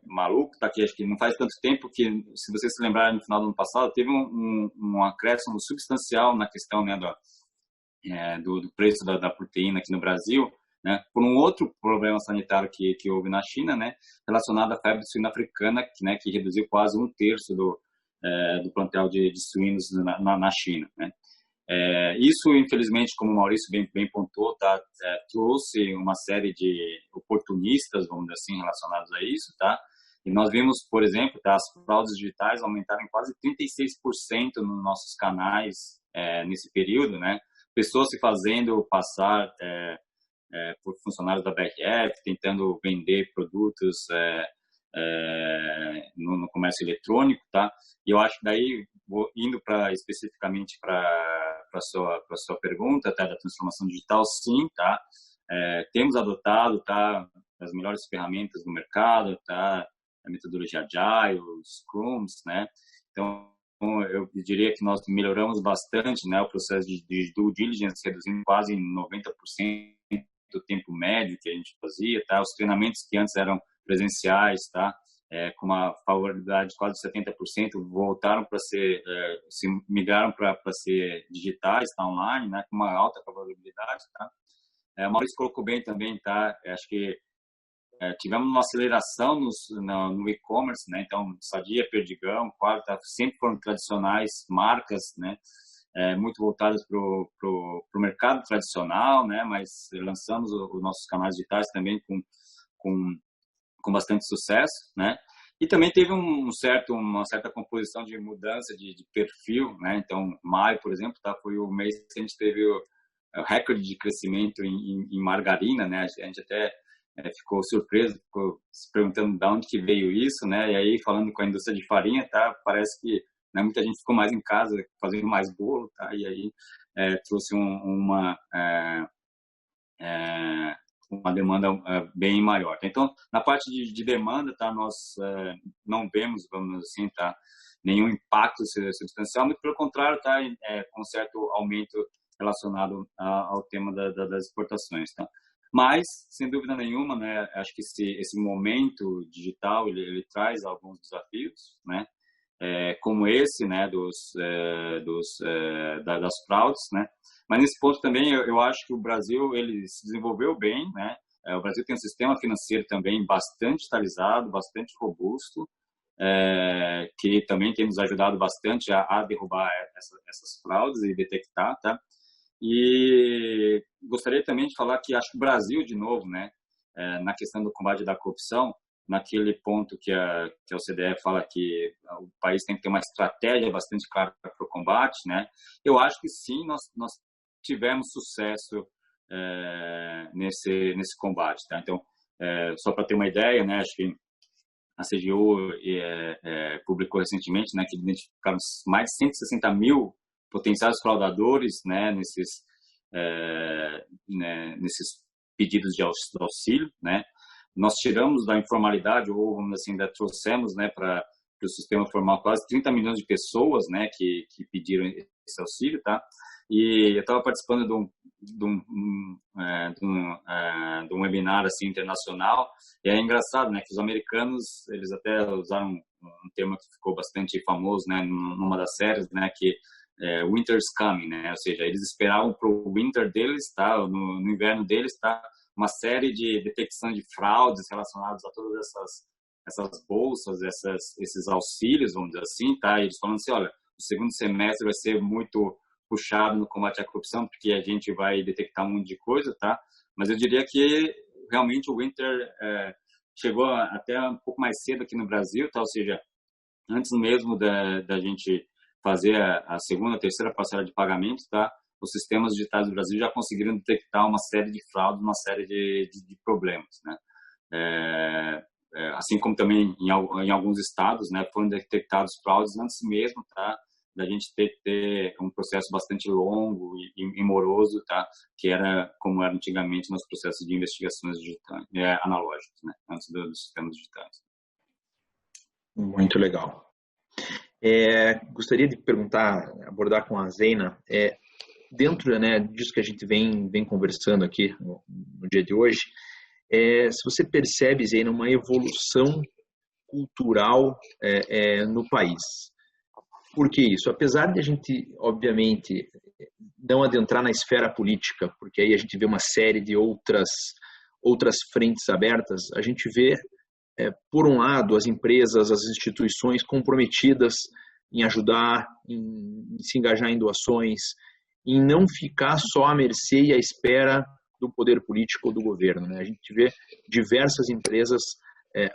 maluco, tá? Que acho que não faz tanto tempo que, se vocês se lembrarem, no final do ano passado, teve um acréscimo substancial na questão, né, do preço da proteína aqui no Brasil, né, por um outro problema sanitário que houve na China, né, relacionado à febre suína africana, que reduziu quase 1/3 do plantel de suínos na China, né. Isso, infelizmente, como o Maurício bem pontuou, tá, trouxe uma série de oportunistas, vamos dizer assim, relacionados a isso, tá? E nós vimos, por exemplo, tá, as fraudes digitais aumentarem quase 36% nos nossos canais nesse período, né? Pessoas se fazendo passar por funcionários da BRF, tentando vender produtos no comércio eletrônico, tá? E eu acho que daí, indo especificamente para a sua pergunta, tá, da transformação digital, sim, tá? Temos adotado, tá, as melhores ferramentas do mercado, tá? A metodologia Agile, os Scrums, né? Então, eu diria que nós melhoramos bastante, né, o processo de due diligence, reduzindo quase 90% do tempo médio que a gente fazia, tá? Os treinamentos que antes eram presenciais, tá? Com uma favorabilidade de quase 70%, voltaram para se migraram para ser digitais, tá, online, né, com uma alta favorabilidade, tá? O Maurício colocou bem também, tá? Acho que tivemos uma aceleração no e-commerce, né? Então, Sadia, Perdigão, Qualy, sempre foram tradicionais marcas, né? Muito voltadas para o mercado tradicional, né? Mas lançamos os nossos canais digitais também com bastante sucesso, né? E também teve uma certa composição de mudança de perfil, né? Então, maio, por exemplo, tá, foi o mês que a gente teve o recorde de crescimento em margarina, né? A gente até ficou surpreso, ficou se perguntando de onde que veio isso, né? E aí, falando com a indústria de farinha, tá, parece que, né, muita gente ficou mais em casa fazendo mais bolo, tá? E aí trouxe uma demanda bem maior. Então, na parte de demanda, tá, nós não vemos, vamos assim, tá, nenhum impacto substancial, muito pelo contrário, tá, com certo aumento relacionado ao tema das exportações, tá. Mas, sem dúvida nenhuma, né, acho que esse momento digital ele traz alguns desafios, né, como esse, né, das fraudes, né. Mas nesse ponto também eu acho que o Brasil ele se desenvolveu bem, né. O Brasil tem um sistema financeiro também bastante digitalizado, bastante robusto, que também tem nos ajudado bastante a derrubar essas fraudes e detectar, tá? E gostaria também de falar que acho que o Brasil, de novo, né, na questão do combate da corrupção, naquele ponto que a OCDE fala que o país tem que ter uma estratégia bastante clara para o combate, né? Eu acho que sim, nós tivemos sucesso nesse combate, tá? Então, só para ter uma ideia, né? Acho que a CGU publicou recentemente, né, que identificaram mais de 160 mil potenciais fraudadores, né, nesses pedidos de auxílio, né. Nós tiramos da informalidade, ou vamos dizer assim, ainda trouxemos, né, para o sistema formal quase 30 milhões de pessoas, né, que pediram esse auxílio, tá? E eu estava participando de um webinar assim internacional, e é engraçado, né, que os americanos, eles até usaram um termo que ficou bastante famoso, né, numa das séries, né, que Winter's Coming, né, ou seja, eles esperavam para o winter deles, tá, no inverno deles, tá, uma série de detecção de fraudes relacionadas a todas essas bolsas, esses auxílios, vamos dizer assim, tá, e eles falando assim, olha, o segundo semestre vai ser muito puxado no combate à corrupção, porque a gente vai detectar um monte de coisa, tá? Mas eu diria que realmente o Winter chegou até um pouco mais cedo aqui no Brasil, tá? Ou seja, antes mesmo da gente fazer a segunda, a terceira parcela de pagamentos, tá? Os sistemas digitais do Brasil já conseguiram detectar uma série de fraudes, uma série de problemas, né? Assim como também em alguns estados, né, foram detectados fraudes antes mesmo, tá? Da gente ter um processo bastante longo e moroso, tá? Que era como era antigamente nos processos de investigações digitais, analógicos, né? Antes dos sistemas digitais. Muito legal. Gostaria de abordar com a Zeina, dentro, né, disso que a gente vem conversando aqui no dia de hoje, se você percebe, Zeina, uma evolução cultural no país. Por que isso? Apesar de a gente, obviamente, não adentrar na esfera política, porque aí a gente vê uma série de outras frentes abertas, a gente vê, por um lado, as empresas, as instituições comprometidas em ajudar, em se engajar em doações, em não ficar só à mercê e à espera do poder político ou do governo, né? A gente vê diversas empresas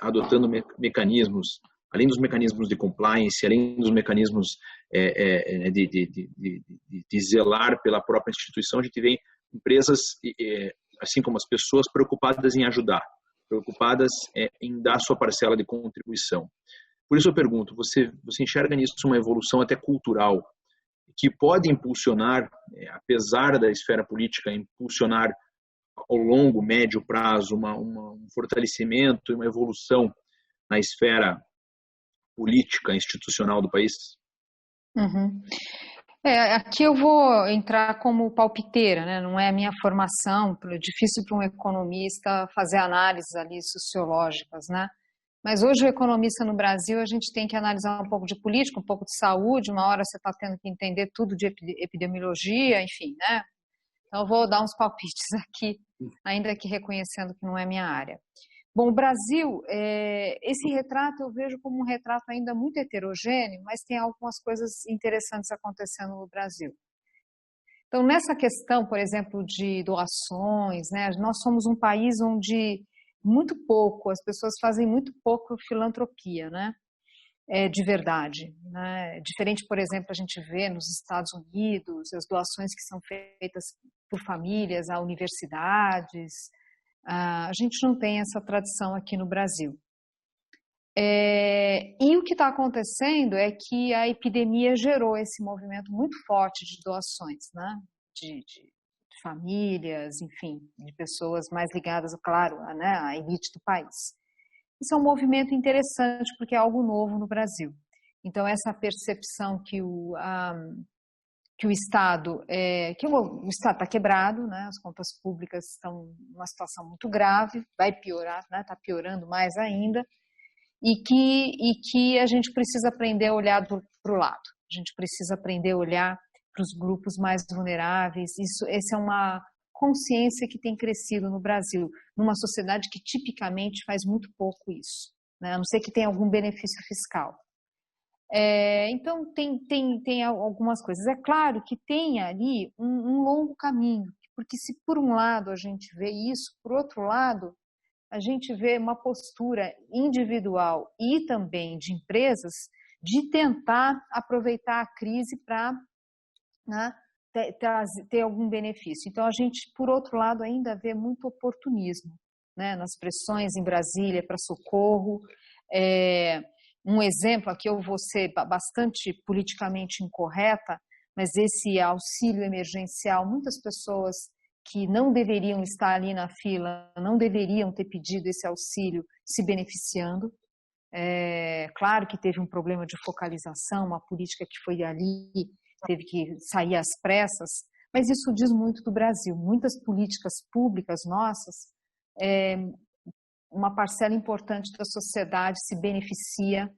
adotando mecanismos, além dos mecanismos de compliance, além dos mecanismos de zelar pela própria instituição, a gente vê empresas, assim como as pessoas, preocupadas em ajudar, preocupadas em dar sua parcela de contribuição. Por isso eu pergunto, você enxerga nisso uma evolução até cultural, que pode impulsionar, apesar da esfera política, impulsionar ao longo, médio prazo, um fortalecimento e uma evolução na esfera política, institucional do país? Uhum. Aqui eu vou entrar como palpiteira, né? Não é a minha formação, é difícil para um economista fazer análises ali sociológicas, né? Mas hoje o economista no Brasil, a gente tem que analisar um pouco de política, um pouco de saúde, uma hora você está tendo que entender tudo de epidemiologia, enfim, né? Então eu vou dar uns palpites aqui, ainda que reconhecendo que não é minha área. Bom, o Brasil, esse retrato eu vejo como um retrato ainda muito heterogêneo, mas tem algumas coisas interessantes acontecendo no Brasil. Então, nessa questão, por exemplo, de doações, né, nós somos um país onde muito pouco, as pessoas fazem muito pouco filantropia, né, de verdade, né? Diferente, por exemplo, a gente vê nos Estados Unidos, as doações que são feitas por famílias a universidades. A gente não tem essa tradição aqui no Brasil. E o que está acontecendo é que a epidemia gerou esse movimento muito forte de doações, né? De famílias, enfim, de pessoas mais ligadas, claro, né, à elite do país. Isso é um movimento interessante porque é algo novo no Brasil. Então, essa percepção que o Estado está quebrado, né? As contas públicas estão numa situação muito grave, vai piorar, né? Está piorando mais ainda, e que a gente precisa aprender a olhar para o lado, a gente precisa aprender a olhar para os grupos mais vulneráveis. Essa é uma consciência que tem crescido no Brasil, numa sociedade que tipicamente faz muito pouco isso, né? A não ser que tenha algum benefício fiscal. Então, tem algumas coisas. É claro que tem ali um longo caminho, porque se por um lado a gente vê isso, por outro lado, a gente vê uma postura individual e também de empresas de tentar aproveitar a crise para, né, ter algum benefício. Então, a gente, por outro lado, ainda vê muito oportunismo, né, nas pressões em Brasília para socorro. Um exemplo, aqui eu vou ser bastante politicamente incorreta, mas esse auxílio emergencial, muitas pessoas que não deveriam estar ali na fila, não deveriam ter pedido esse auxílio, se beneficiando. Claro que teve um problema de focalização, uma política que foi ali, teve que sair às pressas, mas isso diz muito do Brasil. Muitas políticas públicas nossas, uma parcela importante da sociedade se beneficia,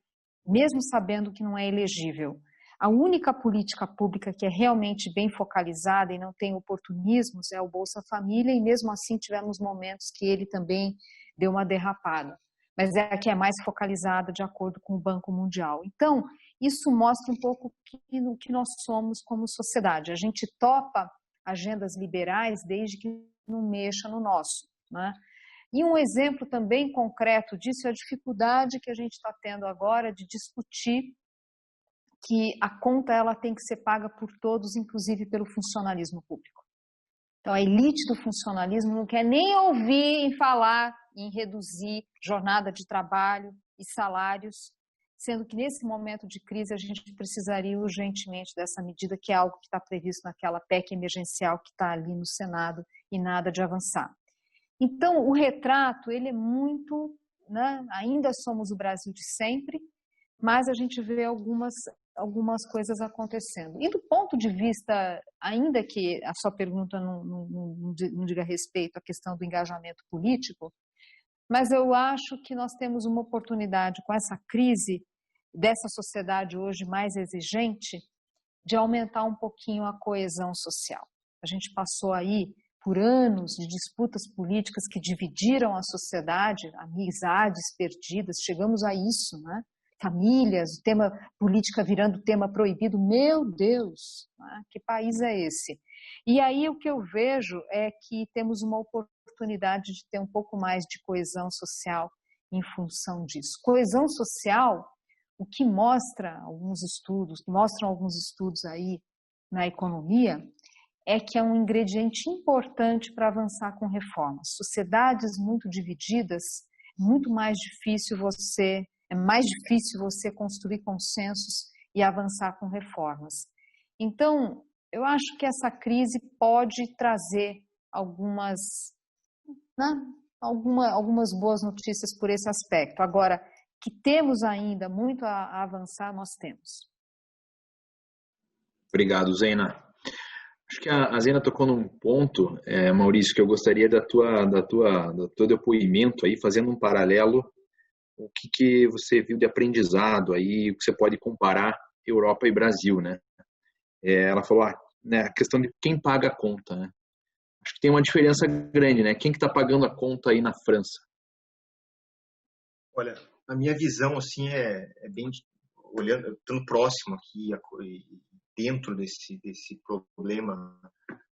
mesmo sabendo que não é elegível. A única política pública que é realmente bem focalizada e não tem oportunismos é o Bolsa Família, e mesmo assim tivemos momentos que ele também deu uma derrapada. Mas é a que é mais focalizada de acordo com o Banco Mundial. Então, isso mostra um pouco o que nós somos como sociedade. A gente topa agendas liberais desde que não mexa no nosso, né? E um exemplo também concreto disso é a dificuldade que a gente está tendo agora de discutir que a conta ela tem que ser paga por todos, inclusive pelo funcionalismo público. Então, a elite do funcionalismo não quer nem ouvir em falar em reduzir jornada de trabalho e salários, sendo que nesse momento de crise a gente precisaria urgentemente dessa medida, que é algo que está previsto naquela PEC emergencial que está ali no Senado e nada de avançar. Então, o retrato, ele é muito, né, ainda somos o Brasil de sempre, mas a gente vê algumas coisas acontecendo. E do ponto de vista, ainda que a sua pergunta não diga respeito à questão do engajamento político, mas eu acho que nós temos uma oportunidade com essa crise dessa sociedade hoje mais exigente de aumentar um pouquinho a coesão social. A gente passou aí por anos de disputas políticas que dividiram a sociedade, amizades perdidas, chegamos a isso, né? Famílias, o tema política virando tema proibido, meu Deus, né? Que país é esse? E aí o que eu vejo é que temos uma oportunidade de ter um pouco mais de coesão social em função disso. Coesão social, o que mostram alguns estudos aí na economia, é que é um ingrediente importante para avançar com reformas. Sociedades muito divididas, é mais difícil você construir consensos e avançar com reformas. Então, eu acho que essa crise pode trazer algumas boas notícias por esse aspecto. Agora, que temos ainda muito a avançar, nós temos. Obrigado, Zena. Acho que a Zena tocou num ponto, Maurício, que eu gostaria do teu depoimento aí, fazendo um paralelo. O que você viu de aprendizado aí, o que você pode comparar Europa e Brasil, né? Ela falou, né, a questão de quem paga a conta, né? Acho que tem uma diferença grande, né? Quem que está pagando a conta aí na França? Olha, a minha visão, assim, é bem, olhando, estando próximo aqui, dentro desse problema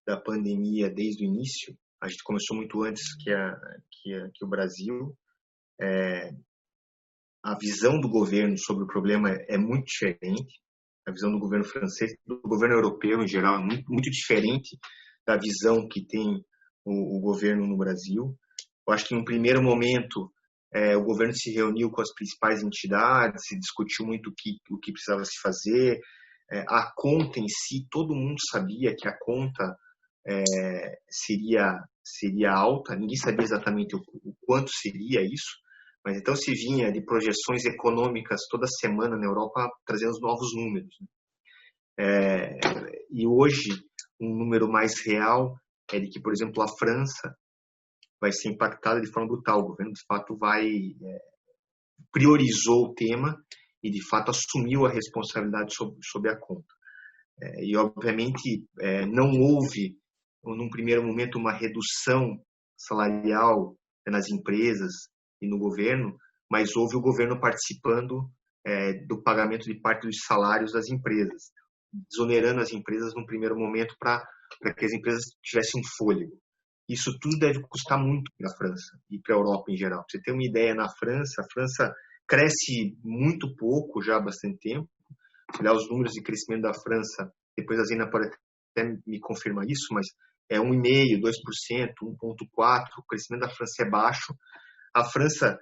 da pandemia desde o início. A gente começou muito antes que o Brasil. A visão do governo sobre o problema é muito diferente. A visão do governo francês, do governo europeu em geral, é muito, muito diferente da visão que tem o governo no Brasil. Eu acho que, em um primeiro momento, o governo se reuniu com as principais entidades, se discutiu muito o que precisava se fazer. A conta em si, todo mundo sabia que a conta seria alta, ninguém sabia exatamente o quanto seria isso. Mas então se vinha de projeções econômicas toda semana na Europa trazendo os novos números. E hoje, um número mais real é de que, por exemplo, a França vai ser impactada de forma brutal. O governo, de fato, priorizou o tema e, de fato, assumiu a responsabilidade sobre a conta. E, obviamente, não houve, num primeiro momento, uma redução salarial nas empresas e no governo, mas houve o governo participando do pagamento de parte dos salários das empresas, desonerando as empresas num primeiro momento para que as empresas tivessem um fôlego. Isso tudo deve custar muito para a França e para a Europa em geral. Pra você ter uma ideia, na França, a França cresce muito pouco já há bastante tempo. Se olhar os números de crescimento da França, depois a Zina pode até me confirmar isso, mas é 1,5%, 2%, 1,4%, o crescimento da França é baixo. A França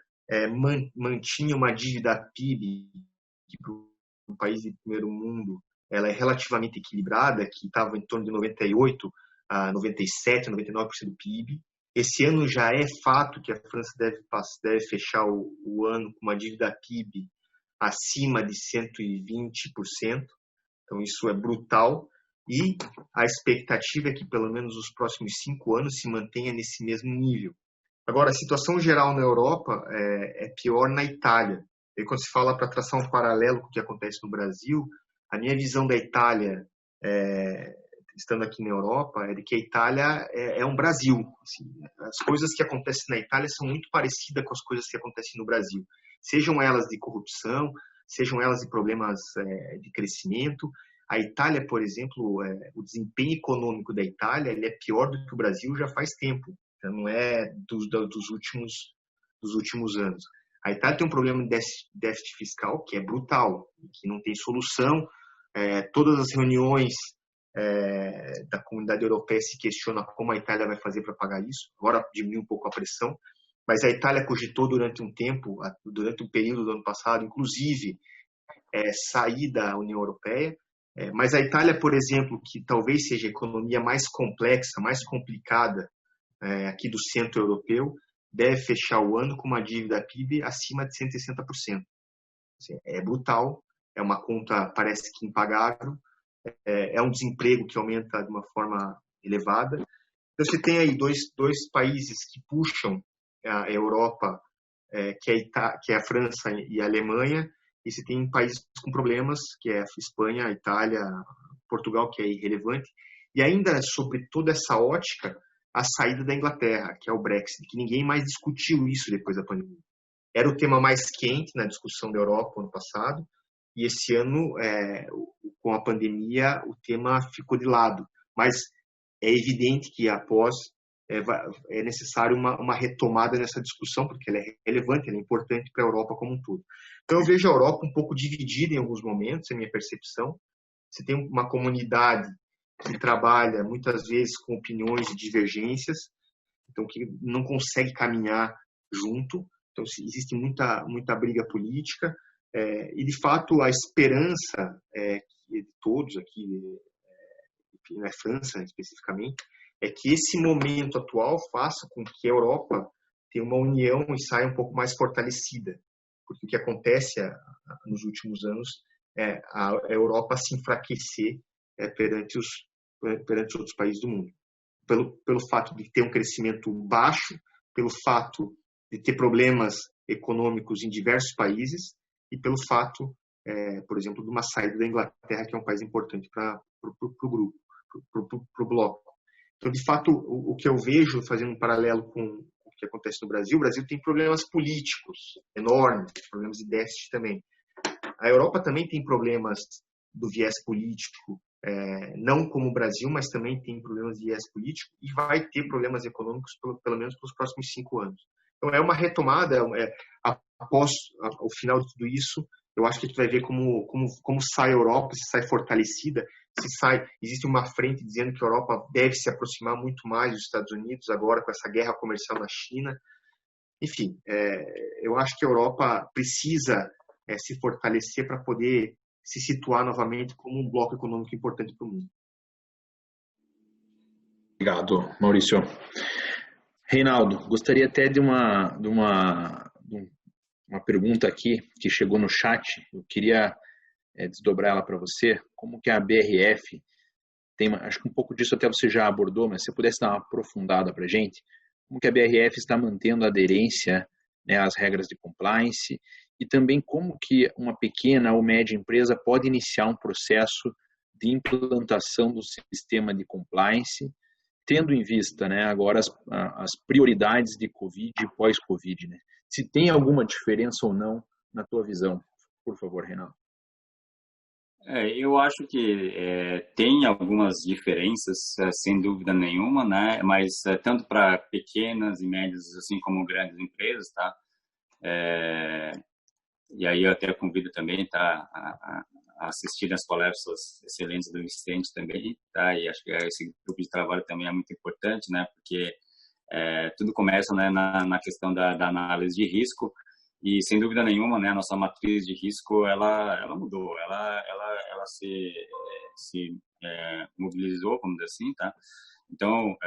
mantinha uma dívida PIB, que para um país de primeiro mundo, ela é relativamente equilibrada, que estava em torno de 98% a 97%, 99% do PIB. Esse ano já é fato que a França deve fechar o ano com uma dívida PIB acima de 120%. Então, isso é brutal. E a expectativa é que, pelo menos nos próximos 5 anos, se mantenha nesse mesmo nível. Agora, a situação geral na Europa é pior na Itália. E quando se fala para traçar um paralelo com o que acontece no Brasil, a minha visão da Itália, estando aqui na Europa, é de que a Itália é um Brasil. Assim, as coisas que acontecem na Itália são muito parecidas com as coisas que acontecem no Brasil. Sejam elas de corrupção, sejam elas de problemas de crescimento. A Itália, por exemplo, o desempenho econômico da Itália ele é pior do que o Brasil já faz tempo. Então, não é dos últimos anos. A Itália tem um problema de déficit fiscal que é brutal, que não tem solução. Todas as reuniões da comunidade europeia se questionam como a Itália vai fazer para pagar isso. Agora diminuiu um pouco a pressão, mas a Itália cogitou durante um período do ano passado, inclusive, sair da União Europeia. Mas a Itália, por exemplo, que talvez seja a economia mais complexa, mais complicada aqui do centro europeu, deve fechar o ano com uma dívida PIB acima de 160%. Assim, é brutal, é uma conta, parece que impagável, é um desemprego que aumenta de uma forma elevada. Então, você tem aí dois países que puxam a Europa, que é a França e a Alemanha, e você tem países com problemas, que é a Espanha, a Itália, Portugal, que é irrelevante. E ainda sobre toda essa ótica, a saída da Inglaterra, que é o Brexit, que ninguém mais discutiu isso depois da pandemia. Era o tema mais quente na discussão da Europa ano passado, e esse ano, com a pandemia, o tema ficou de lado. Mas é evidente que após é necessário uma retomada nessa discussão, porque ela é relevante, ela é importante para a Europa como um todo. Então, eu vejo a Europa um pouco dividida em alguns momentos, é a minha percepção. Você tem uma comunidade que trabalha muitas vezes com opiniões e divergências, então que não consegue caminhar junto. Então, existe muita briga política. E, de fato, a esperança de todos aqui, na França especificamente, é que esse momento atual faça com que a Europa tenha uma união e saia um pouco mais fortalecida. Porque o que acontece nos últimos anos é a Europa se enfraquecer perante os outros países do mundo. Pelo fato de ter um crescimento baixo, pelo fato de ter problemas econômicos em diversos países e pelo fato, por exemplo, de uma saída da Inglaterra, que é um país importante para o grupo, para o bloco. Então, de fato, o que eu vejo, fazendo um paralelo com o que acontece no Brasil, o Brasil tem problemas políticos enormes, problemas de déficit também. A Europa também tem problemas do viés político, não como o Brasil, mas também tem problemas de viés político e vai ter problemas econômicos pelo menos pelos próximos 5 anos. Então, é uma retomada, após o final de tudo isso, eu acho que a gente vai ver como sai a Europa, se sai fortalecida, existe uma frente dizendo que a Europa deve se aproximar muito mais dos Estados Unidos agora com essa guerra comercial na China. Enfim, eu acho que a Europa precisa se fortalecer para poder se situar novamente como um bloco econômico importante para o mundo. Obrigado, Maurício. Reinaldo, gostaria até de uma pergunta aqui que chegou no chat. Eu queria desdobrar ela para você. Como que a BRF tem, acho que um pouco disso até você já abordou, mas se você pudesse dar uma aprofundada para a gente, como que a BRF está mantendo a aderência, né, às regras de compliance e também como que uma pequena ou média empresa pode iniciar um processo de implantação do sistema de compliance, tendo em vista, né, agora as prioridades de Covid e pós-Covid, né? Se tem alguma diferença ou não na tua visão, por favor, Reinaldo. Eu acho que tem algumas diferenças, sem dúvida nenhuma, né? Mas tanto para pequenas e médias, assim como grandes empresas, tá? E aí eu até convido também, tá, a assistir as palestras excelentes do Vicente também, tá? E acho que esse grupo de trabalho também é muito importante, né? Porque tudo começa, né, na questão da análise de risco. E sem dúvida nenhuma, né, a nossa matriz de risco ela mudou, ela se mobilizou, vamos dizer assim, tá? Então,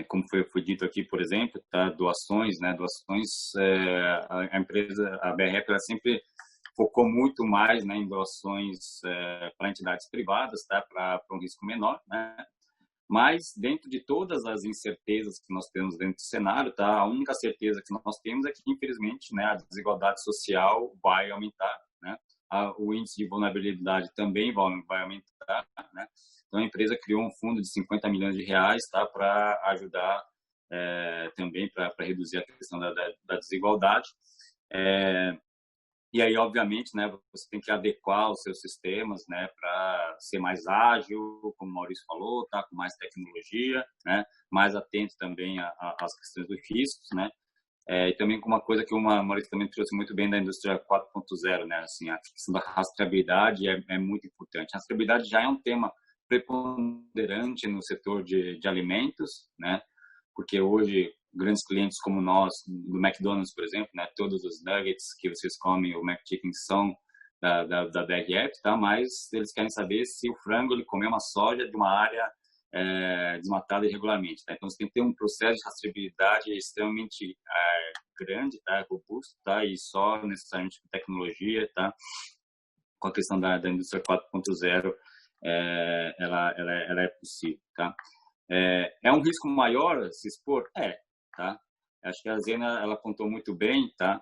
como foi dito aqui, por exemplo, tá, doações, né, doações, a empresa, a BRF, ela sempre focou muito mais, né, em doações para entidades privadas, tá, para um risco menor, né? Mas, dentro de todas as incertezas que nós temos dentro do cenário, tá? A única certeza que nós temos é que, infelizmente, né, a desigualdade social vai aumentar, né? O índice de vulnerabilidade também vai aumentar, né? Então, a empresa criou um fundo de 50 milhões de reais, tá? Para ajudar também para reduzir a questão da desigualdade. E aí, obviamente, né, você tem que adequar os seus sistemas, né, para ser mais ágil, como o Maurício falou, tá, com mais tecnologia, né, mais atento também às questões dos riscos, né, e também com uma coisa que o Maurício também trouxe muito bem da indústria 4.0, né, assim, a questão da rastreabilidade é muito importante. A rastreabilidade já é um tema preponderante no setor de alimentos, né, porque hoje grandes clientes como nós, do McDonald's, por exemplo, né, todos os nuggets que vocês comem, o McChicken, são da BRF, tá? Mas eles querem saber se o frango ele comeu uma soja de uma área desmatada irregularmente, tá? Então você tem que ter um processo de rastreabilidade extremamente grande, tá? Robusto, tá? E só necessariamente com tecnologia, tá? Com a questão da indústria 4.0, ela é possível, tá? É um risco maior se expor? Tá? Acho que a Zena ela contou muito bem, tá?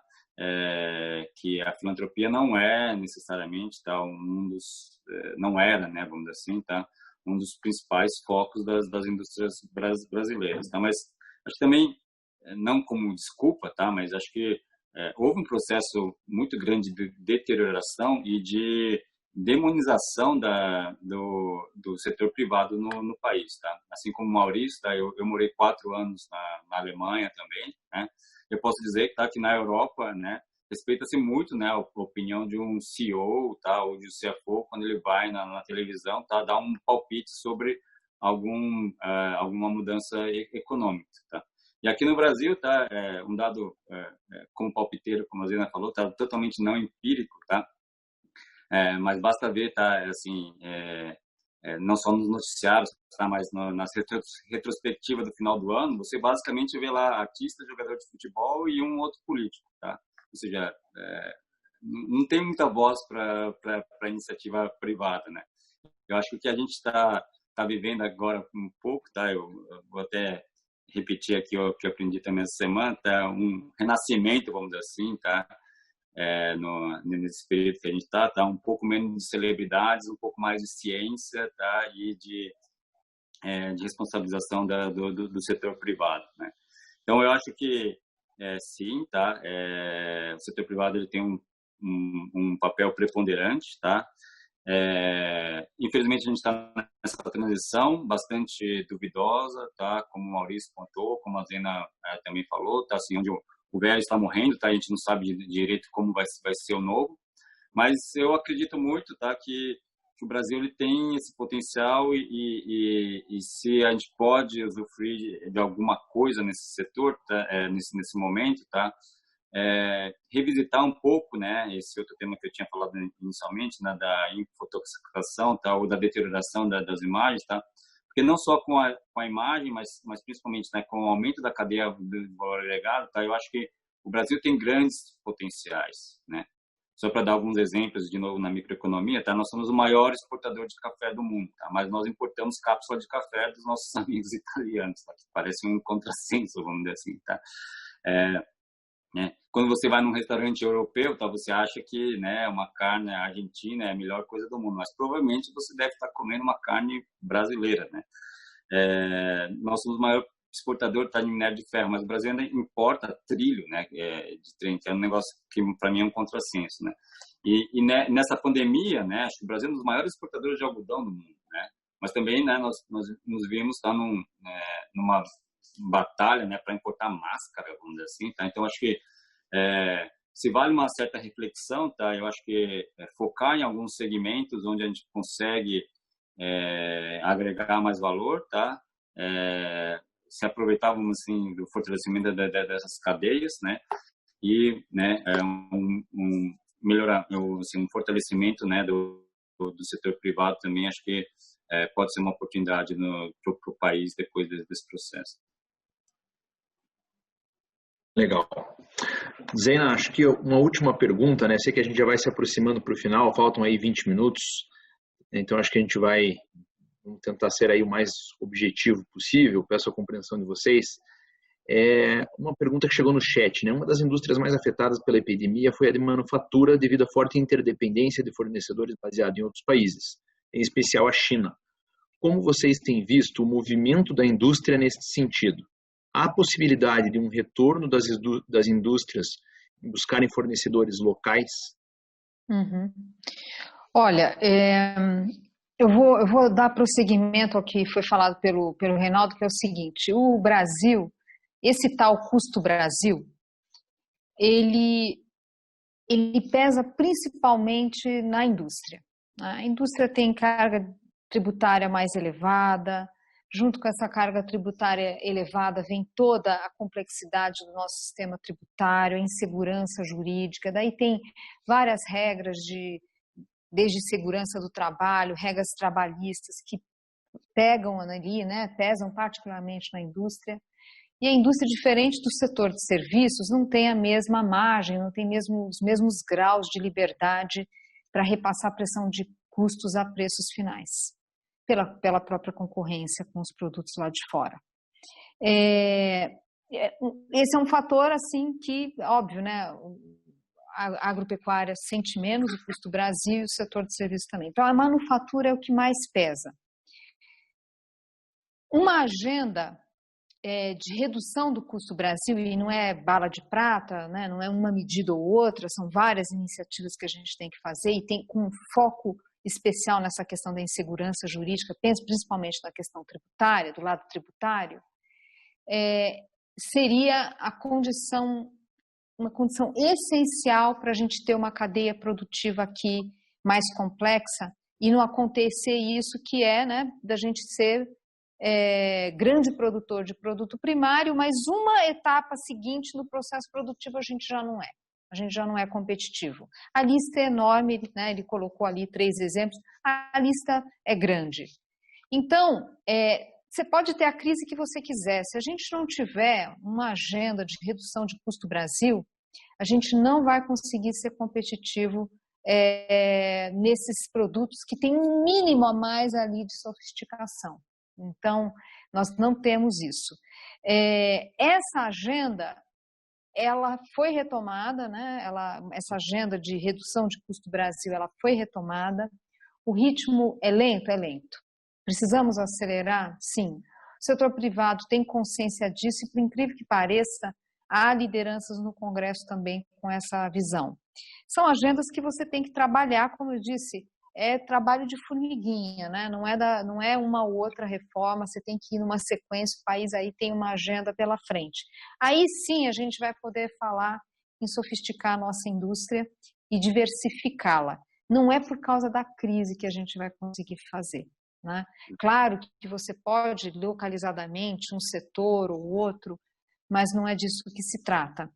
Que a filantropia não é necessariamente, tá? Não era, né? Vamos dizer assim, tá? Um dos principais focos das indústrias brasileiras, tá? Mas acho que também, não como desculpa, tá? Mas acho que houve um processo muito grande de deterioração e de demonização do setor privado no país, tá? Assim como o Maurício, tá? Eu morei 4 anos na Alemanha também, né? Eu posso dizer que na Europa, né, respeita-se muito, né, a opinião de um CEO, tá, ou de um CFO quando ele vai na televisão, tá, dar um palpite sobre alguma mudança econômica, tá? E aqui no Brasil, tá, um dado como palpiteiro, como a Zena falou, tá totalmente não empírico, tá? Mas basta ver, tá, assim, não só nos noticiários, tá, mas na retrospectiva do final do ano, você basicamente vê lá artista, jogador de futebol e um outro político, tá? Ou seja, não tem muita voz para iniciativa privada, né? Eu acho que o que a gente está vivendo agora um pouco, tá? Eu vou até repetir aqui o que eu aprendi também essa semana, tá? Um renascimento, vamos dizer assim, tá? Nesse período que a gente está, um pouco menos de celebridades, um pouco mais de ciência, tá? E de responsabilização do setor privado, né? Então, eu acho que, sim, tá? O setor privado ele tem um papel preponderante, tá? Infelizmente, a gente está nessa transição bastante duvidosa, tá? Como o Maurício contou, como a Zena também falou, tá? Assim, onde o velho está morrendo, tá? A gente não sabe direito como vai ser o novo, mas eu acredito muito, tá? Que o Brasil ele tem esse potencial e se a gente pode usufruir de alguma coisa nesse setor, tá? Nesse momento, tá? Revisitar um pouco, né? Esse outro tema que eu tinha falado inicialmente, né? Da infotoxicação, tá? Ou da deterioração das imagens, tá? Porque não só com a imagem, mas principalmente, né, com o aumento da cadeia do valor agregado, tá? Eu acho que o Brasil tem grandes potenciais, né? Só para dar alguns exemplos, de novo, na microeconomia, tá? Nós somos o maior exportador de café do mundo, tá? Mas nós importamos cápsula de café dos nossos amigos italianos, tá? Que parece um contrassenso, vamos dizer assim, tá? Quando você vai num restaurante europeu, tá, você acha que, né, uma carne argentina é a melhor coisa do mundo, mas provavelmente você deve estar comendo uma carne brasileira, né? Nós somos o maior exportador tá, de minério de ferro, mas o Brasil ainda importa trilho, né, de trem, que é um negócio que para mim é um contrassenso, né? E nessa pandemia, né, acho que o Brasil é um dos maiores exportadores de algodão do mundo, né? Mas também, né, nós nos vimos tá, numa batalha, né, para importar máscara, vamos dizer assim, tá? Então acho que se vale uma certa reflexão, tá? Eu acho que focar em alguns segmentos onde a gente consegue agregar mais valor, tá? Se aproveitar, vamos assim, do fortalecimento dessas cadeias, né? E, né, melhorar, assim, um fortalecimento, né, do setor privado também, acho que pode ser uma oportunidade para o país depois desse processo. Legal. Zena, acho que uma última pergunta, né? Sei que a gente já vai se aproximando para o final, faltam aí 20 minutos, então acho que a gente vamos tentar ser aí o mais objetivo possível, peço a compreensão de vocês. Uma pergunta que chegou no chat, né? Uma das indústrias mais afetadas pela epidemia foi a de manufatura devido à forte interdependência de fornecedores baseados em outros países, em especial a China. Como vocês têm visto o movimento da indústria nesse sentido? Há possibilidade de um retorno das indústrias em buscarem fornecedores locais? Uhum. Olha, eu vou dar prosseguimento ao que foi falado pelo Reinaldo, que é o seguinte: o Brasil, esse tal custo Brasil, ele pesa principalmente na indústria. A indústria tem carga tributária mais elevada. Junto com essa carga tributária elevada vem toda a complexidade do nosso sistema tributário, a insegurança jurídica, daí tem várias regras desde segurança do trabalho, regras trabalhistas que pegam ali, né, pesam particularmente na indústria. E a indústria, diferente do setor de serviços, não tem a mesma margem, não tem os mesmos graus de liberdade para repassar a pressão de custos a preços finais, pela própria concorrência com os produtos lá de fora. Esse é um fator, assim, que, óbvio, né, a agropecuária sente menos o custo Brasil e o setor de serviços também. Então, a manufatura é o que mais pesa. Uma agenda de redução do custo Brasil, e não é bala de prata, né, não é uma medida ou outra, são várias iniciativas que a gente tem que fazer e tem com foco especial nessa questão da insegurança jurídica, penso principalmente na questão tributária, do lado tributário, seria uma condição essencial para a gente ter uma cadeia produtiva aqui mais complexa e não acontecer isso que né, da gente ser grande produtor de produto primário, mas uma etapa seguinte no processo produtivo a gente já não é. A gente já não é competitivo. A lista é enorme, né? Ele colocou ali 3 exemplos, a lista é grande. Então, você pode ter a crise que você quiser, se a gente não tiver uma agenda de redução de custo Brasil, a gente não vai conseguir ser competitivo nesses produtos que têm um mínimo a mais ali de sofisticação. Então, nós não temos isso. Essa agenda, ela foi retomada, né? Essa agenda de redução de custo Brasil, ela foi retomada. O ritmo é lento? É lento. Precisamos acelerar? Sim. O setor privado tem consciência disso e, por incrível que pareça, há lideranças no Congresso também com essa visão. São agendas que você tem que trabalhar, como eu disse, trabalho de formiguinha, né? Não é uma ou outra reforma, você tem que ir numa sequência, o país aí tem uma agenda pela frente. Aí sim a gente vai poder falar em sofisticar a nossa indústria e diversificá-la. Não é por causa da crise que a gente vai conseguir fazer, né? Claro que você pode localizadamente um setor ou outro, mas não é disso que se trata.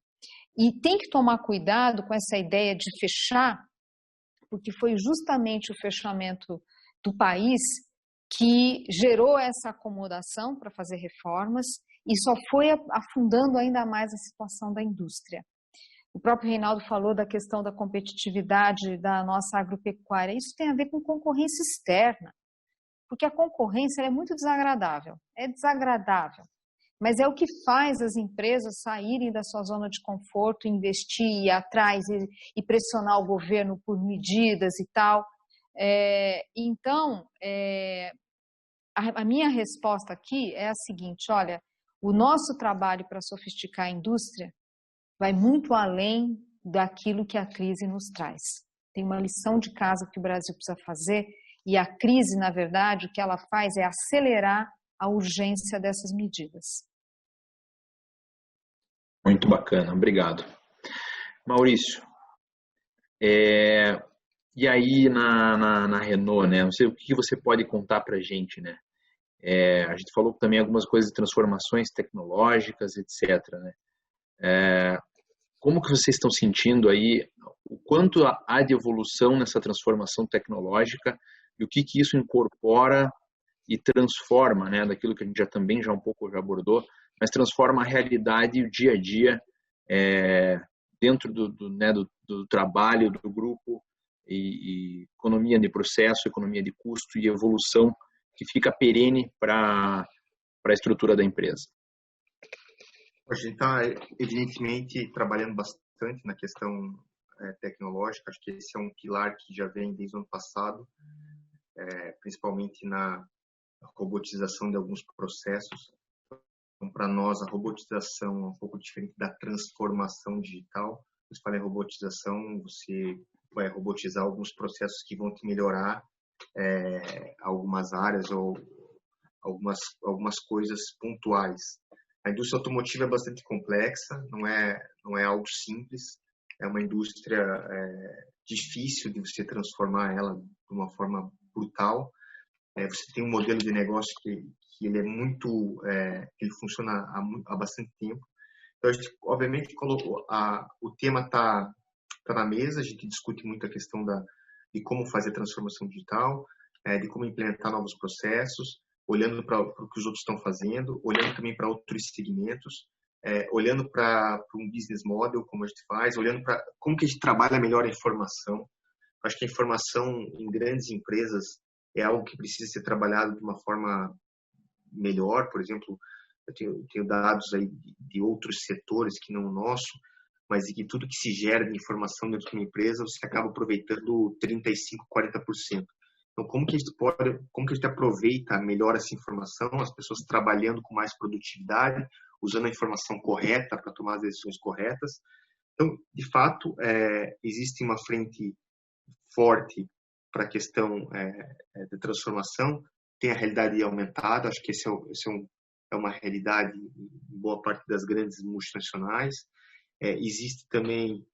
E tem que tomar cuidado com essa ideia de fechar, porque foi justamente o fechamento do país que gerou essa acomodação para fazer reformas e só foi afundando ainda mais a situação da indústria. O próprio Reinaldo falou da questão da competitividade da nossa agropecuária. Isso tem a ver com concorrência externa, porque a concorrência é muito desagradável. É desagradável, mas é o que faz as empresas saírem da sua zona de conforto, investir, ir atrás e pressionar o governo por medidas e tal. Então, a minha resposta aqui é a seguinte: olha, O nosso trabalho para sofisticar a indústria vai muito além daquilo que a crise nos traz. Tem uma lição de casa que o Brasil precisa fazer, e a crise, na verdade, o que ela faz é acelerar a urgência dessas medidas. Muito bacana, obrigado. Maurício, e aí na Renault, né? Não sei o que você pode contar para a gente, né? A gente falou também algumas coisas de transformações tecnológicas, etc., né? Como que vocês estão sentindo aí, o quanto há de evolução nessa transformação tecnológica e o que isso incorpora e transforma, né, daquilo que a gente já um pouco já abordou, mas transforma a realidade e o dia a dia dentro do trabalho do grupo e economia de processo, economia de custo e evolução que fica perene para a estrutura da empresa. A gente está, evidentemente, trabalhando bastante na questão tecnológica. Acho que esse é um pilar que já vem desde o ano passado, principalmente na robotização de alguns processos. Então, para nós, a robotização é um pouco diferente da transformação digital. Quando você fala em robotização, você vai robotizar alguns processos que vão te melhorar algumas áreas ou algumas coisas pontuais. A indústria automotiva é bastante complexa, não é algo simples, é uma indústria difícil de você transformar ela de uma forma brutal. Você tem um modelo de negócio que ele é muito, ele funciona há bastante tempo. Então, a gente, obviamente, colocou o tema está na mesa, a gente discute muito a questão de como fazer a transformação digital, de como implementar novos processos, olhando para o que os outros estão fazendo, olhando também para outros segmentos, olhando para um business model, como a gente faz, olhando para como que a gente trabalha melhor a informação. Acho que a informação em grandes empresas é algo que precisa ser trabalhado de uma forma melhor. Por exemplo, eu tenho dados aí de outros setores que não o nosso, mas de que tudo que se gera de informação dentro de uma empresa, você acaba aproveitando 35%, 40%. Então, como que a gente aproveita melhor essa informação, as pessoas trabalhando com mais produtividade, usando a informação correta para tomar as decisões corretas. Então, de fato, existe uma frente forte para a questão da transformação. Tem a realidade aumentada, acho que esse é uma realidade em boa parte das grandes multinacionais. Existe também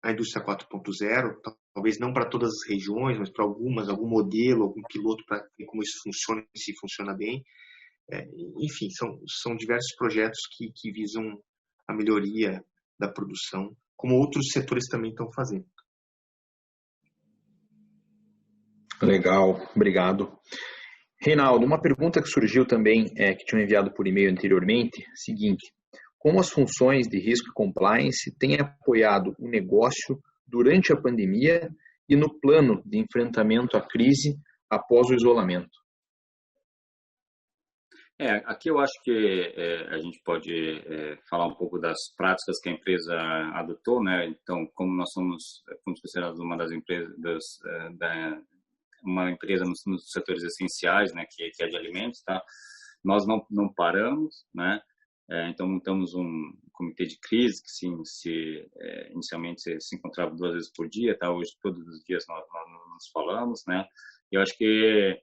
a indústria 4.0, talvez não para todas as regiões, mas para algumas, algum modelo, algum piloto para ver como isso funciona e se funciona bem. Enfim, são diversos projetos que visam a melhoria da produção, como outros setores também estão fazendo. Legal, obrigado. Reinaldo, uma pergunta que surgiu também, que tinham enviado por e-mail anteriormente, seguinte: como as funções de risco e compliance têm apoiado o negócio durante a pandemia e no plano de enfrentamento à crise após o isolamento? Aqui eu acho que a gente pode falar um pouco das práticas que a empresa adotou, né? Então, como nós somos considerados uma das empresas, uma empresa nos setores essenciais, né? Que é de alimentos, tá? Nós não paramos, né? Então, montamos um comitê de crise que inicialmente se encontrava 2 vezes por dia, tá? Hoje, todos os dias nós nos falamos, né? E eu acho que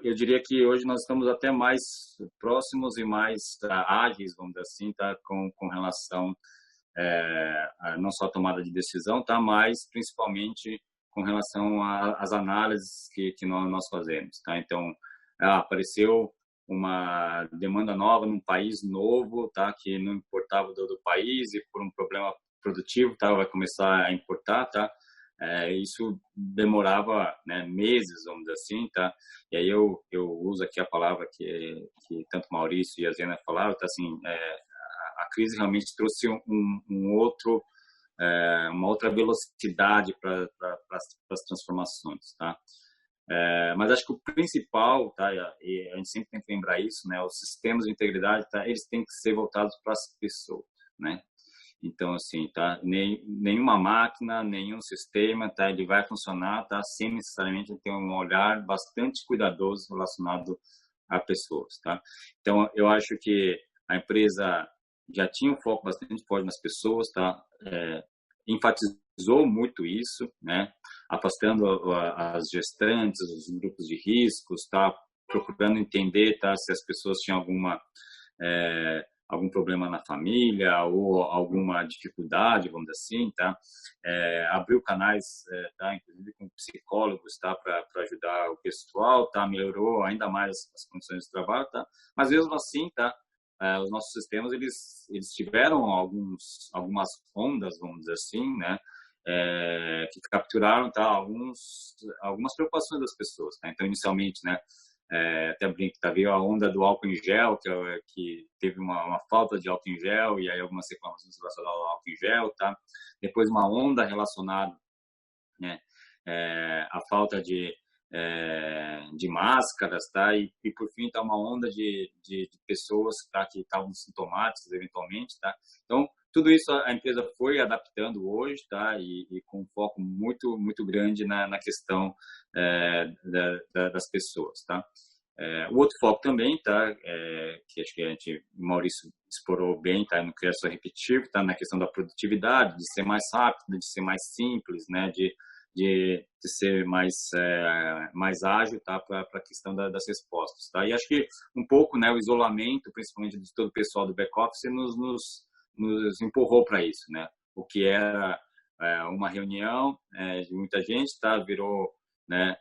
eu diria que hoje nós estamos até mais próximos e mais ágeis, vamos dizer assim, tá? Com relação a não só a tomada de decisão, tá? Mas principalmente com relação às análises que nós fazemos, tá? Então, apareceu uma demanda nova num país novo, tá? Que não importava do país e por um problema produtivo, tá? Vai começar a importar, tá? Isso demorava, né, meses, vamos dizer assim, tá? E aí eu uso aqui a palavra que tanto Maurício e a Zena falaram, tá? Assim, a crise realmente trouxe uma outra velocidade para as transformações, tá? Mas acho que o principal, tá, e a gente sempre tem que lembrar isso, né, os sistemas de integridade, tá, eles têm que ser voltados para as pessoas, né? Então, assim, tá, nenhuma máquina, nenhum sistema, tá, ele vai funcionar, tá, sem necessariamente ter um olhar bastante cuidadoso relacionado a pessoas, tá? Então, eu acho que a empresa já tinha um foco bastante forte nas pessoas, tá? Enfatizou muito isso, né? Afastando as gestantes, os grupos de riscos, tá? Procurando entender, tá? Se as pessoas tinham algum problema na família ou alguma dificuldade, vamos dizer assim, tá? Abriu canais, tá? Inclusive com psicólogos, tá? Para ajudar o pessoal, tá? Melhorou ainda mais as condições de trabalho, tá? Mas mesmo assim, tá? Os nossos sistemas, eles tiveram algumas ondas, vamos dizer assim, né? Que capturaram, tá? Algumas preocupações das pessoas, tá? Então, inicialmente, né? Até brinco, tá? Veio a onda do álcool em gel, que teve uma falta de álcool em gel, e aí algumas reclamações relacionadas ao álcool em gel, tá? Depois uma onda relacionada, né? A falta de máscaras, tá? E por fim, tá uma onda de pessoas, tá? Que estavam sintomáticas, eventualmente, tá? Então, tudo isso a empresa foi adaptando hoje, tá? E com um foco muito, muito grande na questão das pessoas, tá? O outro foco também, tá? Que acho que o Maurício explorou bem, tá? Não queria só repetir, tá? Na questão da produtividade, de ser mais rápido, de ser mais simples, né? De ser mais ágil, tá? Para a questão das respostas, tá? E acho que um pouco, né? O isolamento, principalmente de todo o pessoal do back-office, nos empurrou para isso, né? O que era uma reunião de muita gente, tá? Virou, né?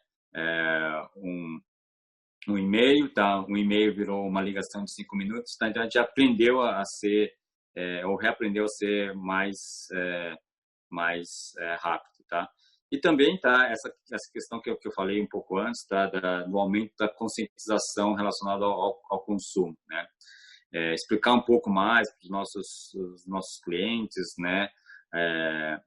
Um e-mail, tá? Um e-mail virou uma ligação de 5 minutos, tá? Então a gente aprendeu a ser ou reaprendeu a ser mais rápido, tá? E também, tá? Essa questão que eu falei um pouco antes, tá? Do aumento da conscientização relacionada ao consumo, né? Explicar um pouco mais para os nossos clientes, né?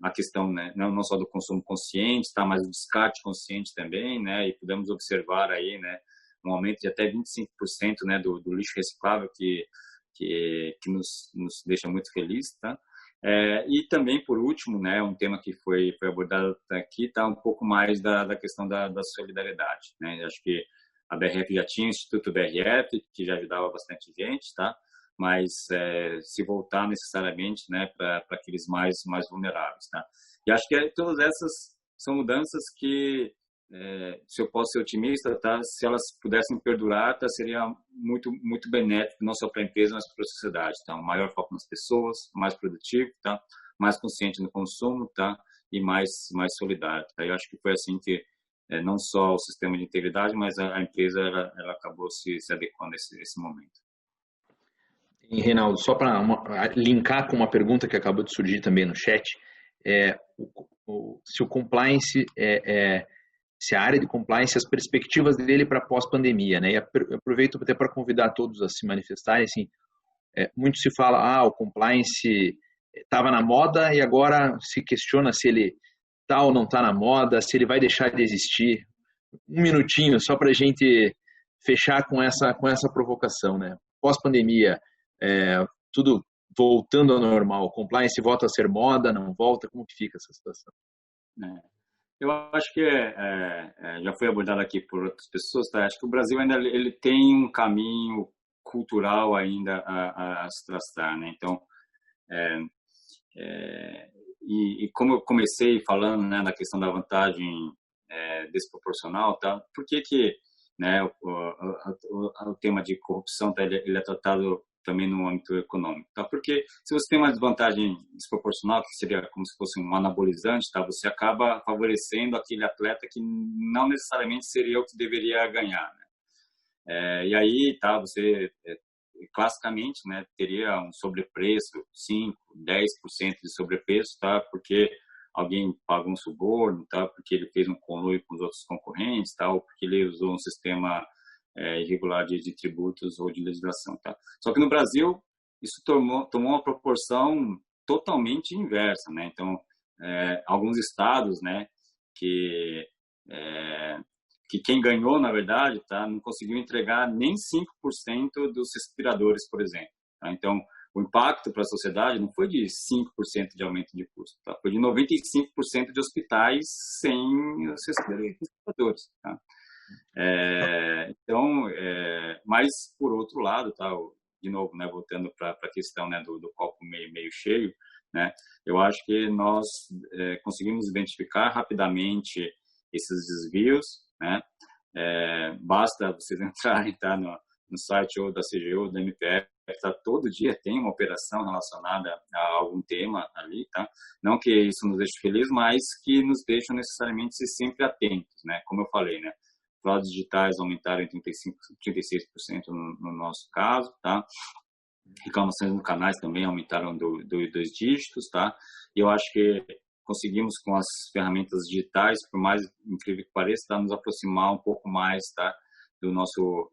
A questão, né? Não só do consumo consciente, tá? Mas o descarte consciente também, né? E podemos observar aí, né? Um aumento de até 25%, né? Do lixo reciclável que nos deixa muito felizes, tá? E também, por último, né? Um tema que foi abordado aqui, tá? Um pouco mais da questão da solidariedade, né? Acho que a BRF já tinha o Instituto BRF, que já ajudava bastante gente, tá? Mas se voltar necessariamente, né, para aqueles mais vulneráveis, tá? E acho que todas essas são mudanças que, se eu posso ser otimista, tá? Se elas pudessem perdurar, tá? Seria muito, muito benéfico, não só para a empresa, mas para a sociedade, tá? Um maior foco nas pessoas, mais produtivo, tá? Mais consciente no consumo, tá? E mais solidário, tá? Eu acho que foi assim que não só o sistema de integridade, mas a empresa ela acabou se adequando a esse momento. E, Reinaldo, só para linkar com uma pergunta que acabou de surgir também no chat, se o compliance, se a área de compliance, as perspectivas dele para pós-pandemia, né? E aproveito até para convidar todos a se manifestarem, assim, muito se fala, o compliance estava na moda e agora se questiona se ele está ou não está na moda, se ele vai deixar de existir. Um minutinho só para a gente fechar com essa provocação, né? Pós-pandemia, tudo voltando ao normal, compliance volta a ser moda, não volta? Como que fica essa situação? Eu acho que já foi abordado aqui por outras pessoas, tá? Acho que o Brasil ainda ele tem um caminho cultural ainda a se traçar, né? Então, e como eu comecei falando, né, na questão da vantagem desproporcional, tá? Por que né, o tema de corrupção, tá, ele é tratado também no âmbito econômico, tá? Porque se você tem uma desvantagem desproporcional, que seria como se fosse um anabolizante, tá? Você acaba favorecendo aquele atleta que não necessariamente seria o que deveria ganhar, né? E aí, tá? Você classicamente, né, teria um sobrepreço, 5, 10% de sobrepreço, tá? Porque alguém pagou um suborno, tá? Porque ele fez um conluio com os outros concorrentes, tá? Ou porque ele usou um sistema irregular de tributos ou de legislação, tá? Só que no Brasil isso tomou uma proporção totalmente inversa, né? Então, alguns estados, né, que quem ganhou, na verdade, tá, não conseguiu entregar nem 5% dos respiradores, por exemplo, tá? Então, o impacto para a sociedade não foi de 5% de aumento de custo, tá? Foi de 95% de hospitais sem os respiradores, tá? Então, mas por outro lado, tá, de novo, né, voltando para a questão, né, do copo meio cheio, né, eu acho que nós conseguimos identificar rapidamente esses desvios, né, basta vocês entrarem, tá, no site ou da CGU, da MPF, tá, todo dia tem uma operação relacionada a algum tema ali, tá? Não que isso nos deixe felizes, mas que nos deixam necessariamente ser sempre atentos, né? Como eu falei, né? Fraudes digitais aumentaram em 36% no nosso caso, tá? Reclamações no canais também aumentaram dois dígitos, tá? E eu acho que conseguimos, com as ferramentas digitais, por mais incrível que pareça, tá, nos aproximar um pouco mais, tá, do nosso,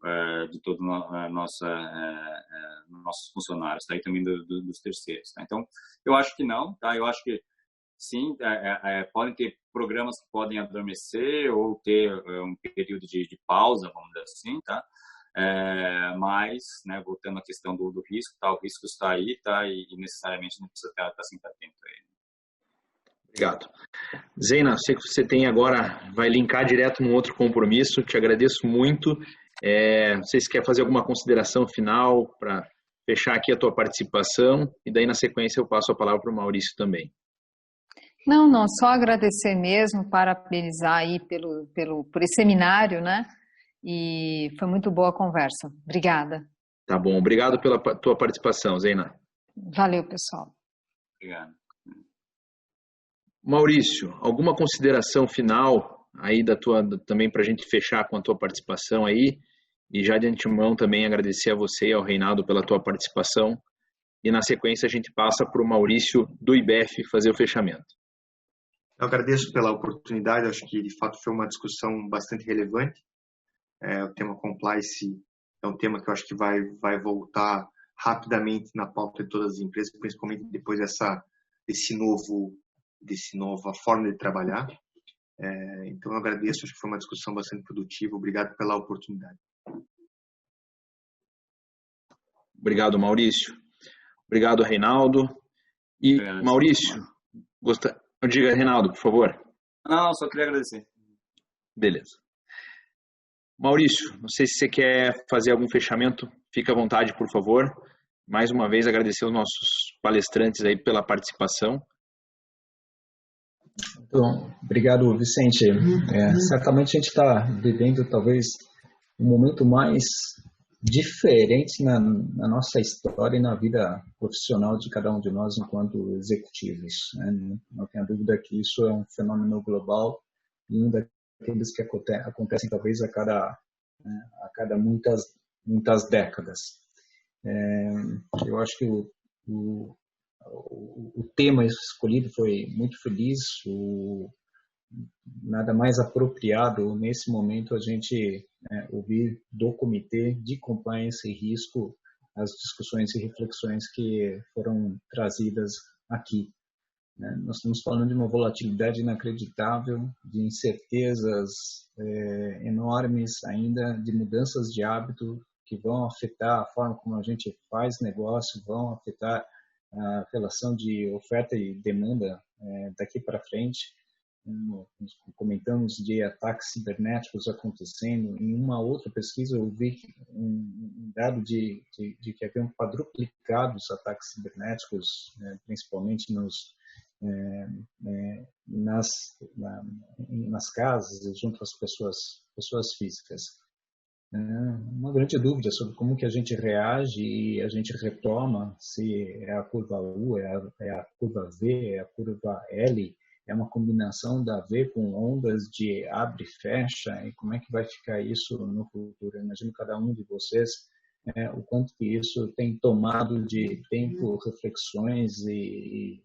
de todo nossos funcionários, tá, e também dos terceiros, tá? Então, eu acho que não, tá? Eu acho que sim, podem ter programas que podem adormecer ou ter um período de pausa, vamos dizer assim, tá? Mas, né, voltando à questão do risco, tá? O risco está aí, tá? E necessariamente não precisa estar sempre atento a ele. Obrigado. Zeina, sei que você tem agora, vai linkar direto num outro compromisso, te agradeço muito. Não sei se quer fazer alguma consideração final para fechar aqui a tua participação, e daí na sequência eu passo a palavra para o Maurício também. Não, só agradecer mesmo, parabenizar aí por esse seminário, né? E foi muito boa a conversa. Obrigada. Tá bom, obrigado pela tua participação, Zeina. Valeu, pessoal. Obrigado. Maurício, alguma consideração final aí também para a gente fechar com a tua participação aí, e já de antemão também agradecer a você e ao Reinaldo pela tua participação, e na sequência a gente passa para o Maurício do IBEF fazer o fechamento. Eu agradeço pela oportunidade, acho que de fato foi uma discussão bastante relevante. O tema compliance é um tema que eu acho que vai voltar rapidamente na pauta de todas as empresas, principalmente depois dessa nova forma de trabalhar. Então eu agradeço, acho que foi uma discussão bastante produtiva. Obrigado pela oportunidade. Obrigado, Maurício. Obrigado, Reinaldo. E obrigado, Maurício, diga, Reinaldo, por favor. Não, só queria agradecer. Beleza. Maurício, não sei se você quer fazer algum fechamento, fica à vontade, por favor. Mais uma vez, agradecer aos nossos palestrantes aí pela participação. Então, obrigado, Vicente. Certamente a gente está vivendo talvez um momento mais diferente na nossa história e na vida profissional de cada um de nós enquanto executivos, né? Não tenha dúvida que isso é um fenômeno global e um daqueles que acontecem talvez a cada muitas décadas. Eu acho que o tema escolhido foi muito feliz, nada mais apropriado nesse momento a gente ouvir do Comitê de Compliance e Risco as discussões e reflexões que foram trazidas aqui. Nós estamos falando de uma volatilidade inacreditável, de incertezas enormes ainda, de mudanças de hábito que vão afetar a forma como a gente faz negócio, vão afetar a relação de oferta e demanda daqui para frente. Comentamos de ataques cibernéticos acontecendo. Em uma outra pesquisa eu vi um dado de que havia um quadruplicado dos ataques cibernéticos, principalmente nas casas e junto às pessoas físicas. Uma grande dúvida sobre como que a gente reage e a gente retoma, se é a curva U, é a curva V, é a curva L, é uma combinação da V com ondas de abre e fecha, e como é que vai ficar isso no futuro? Eu imagino cada um de vocês o quanto que isso tem tomado de tempo, reflexões e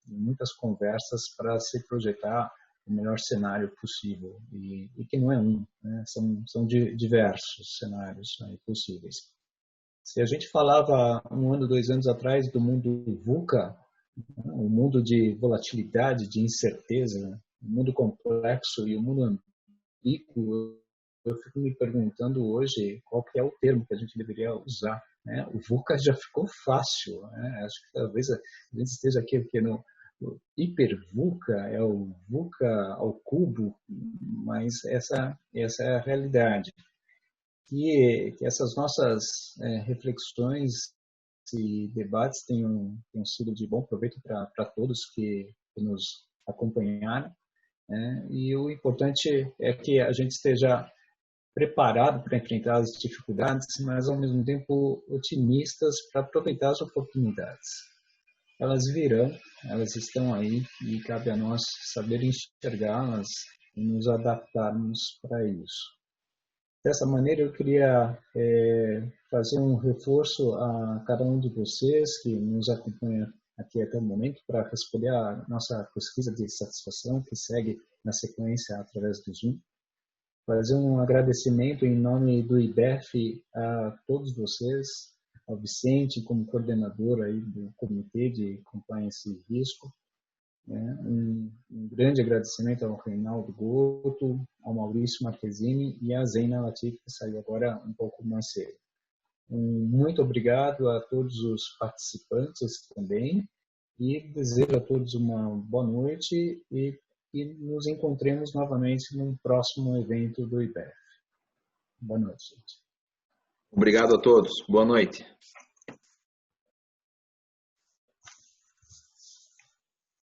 muitas conversas para se projetar o melhor cenário possível, e que não é né? São diversos cenários possíveis. Se a gente falava 1 ano, 2 anos atrás do mundo VUCA, um mundo de volatilidade, de incerteza, um mundo complexo e um mundo ambíguo, eu fico me perguntando hoje qual que é o termo que a gente deveria usar. O VUCA já ficou fácil. Acho que talvez a gente esteja aqui porque hiperVUCA, é o VUCA ao cubo, mas essa é a realidade. Que essas nossas reflexões e debates tenham sido de bom proveito para todos que nos acompanharam, né? E o importante é que a gente esteja preparado para enfrentar as dificuldades, mas ao mesmo tempo otimistas para aproveitar as oportunidades. Elas virão, elas estão aí e cabe a nós saber enxergá-las e nos adaptarmos para isso. Dessa maneira, eu queria fazer um reforço a cada um de vocês que nos acompanha aqui até o momento para responder a nossa pesquisa de satisfação que segue na sequência através do Zoom. Fazer um agradecimento em nome do IBEF a todos vocês, ao Vicente como coordenador aí do Comitê de Compliance e Risco, né? Um grande agradecimento ao Reinaldo Goto, ao Maurício Marquezini e à Zeina Latif, que saiu agora um pouco mais cedo. Muito obrigado a todos os participantes também e desejo a todos uma boa noite e nos encontremos novamente num próximo evento do IBEF. Boa noite, gente. Obrigado a todos. Boa noite.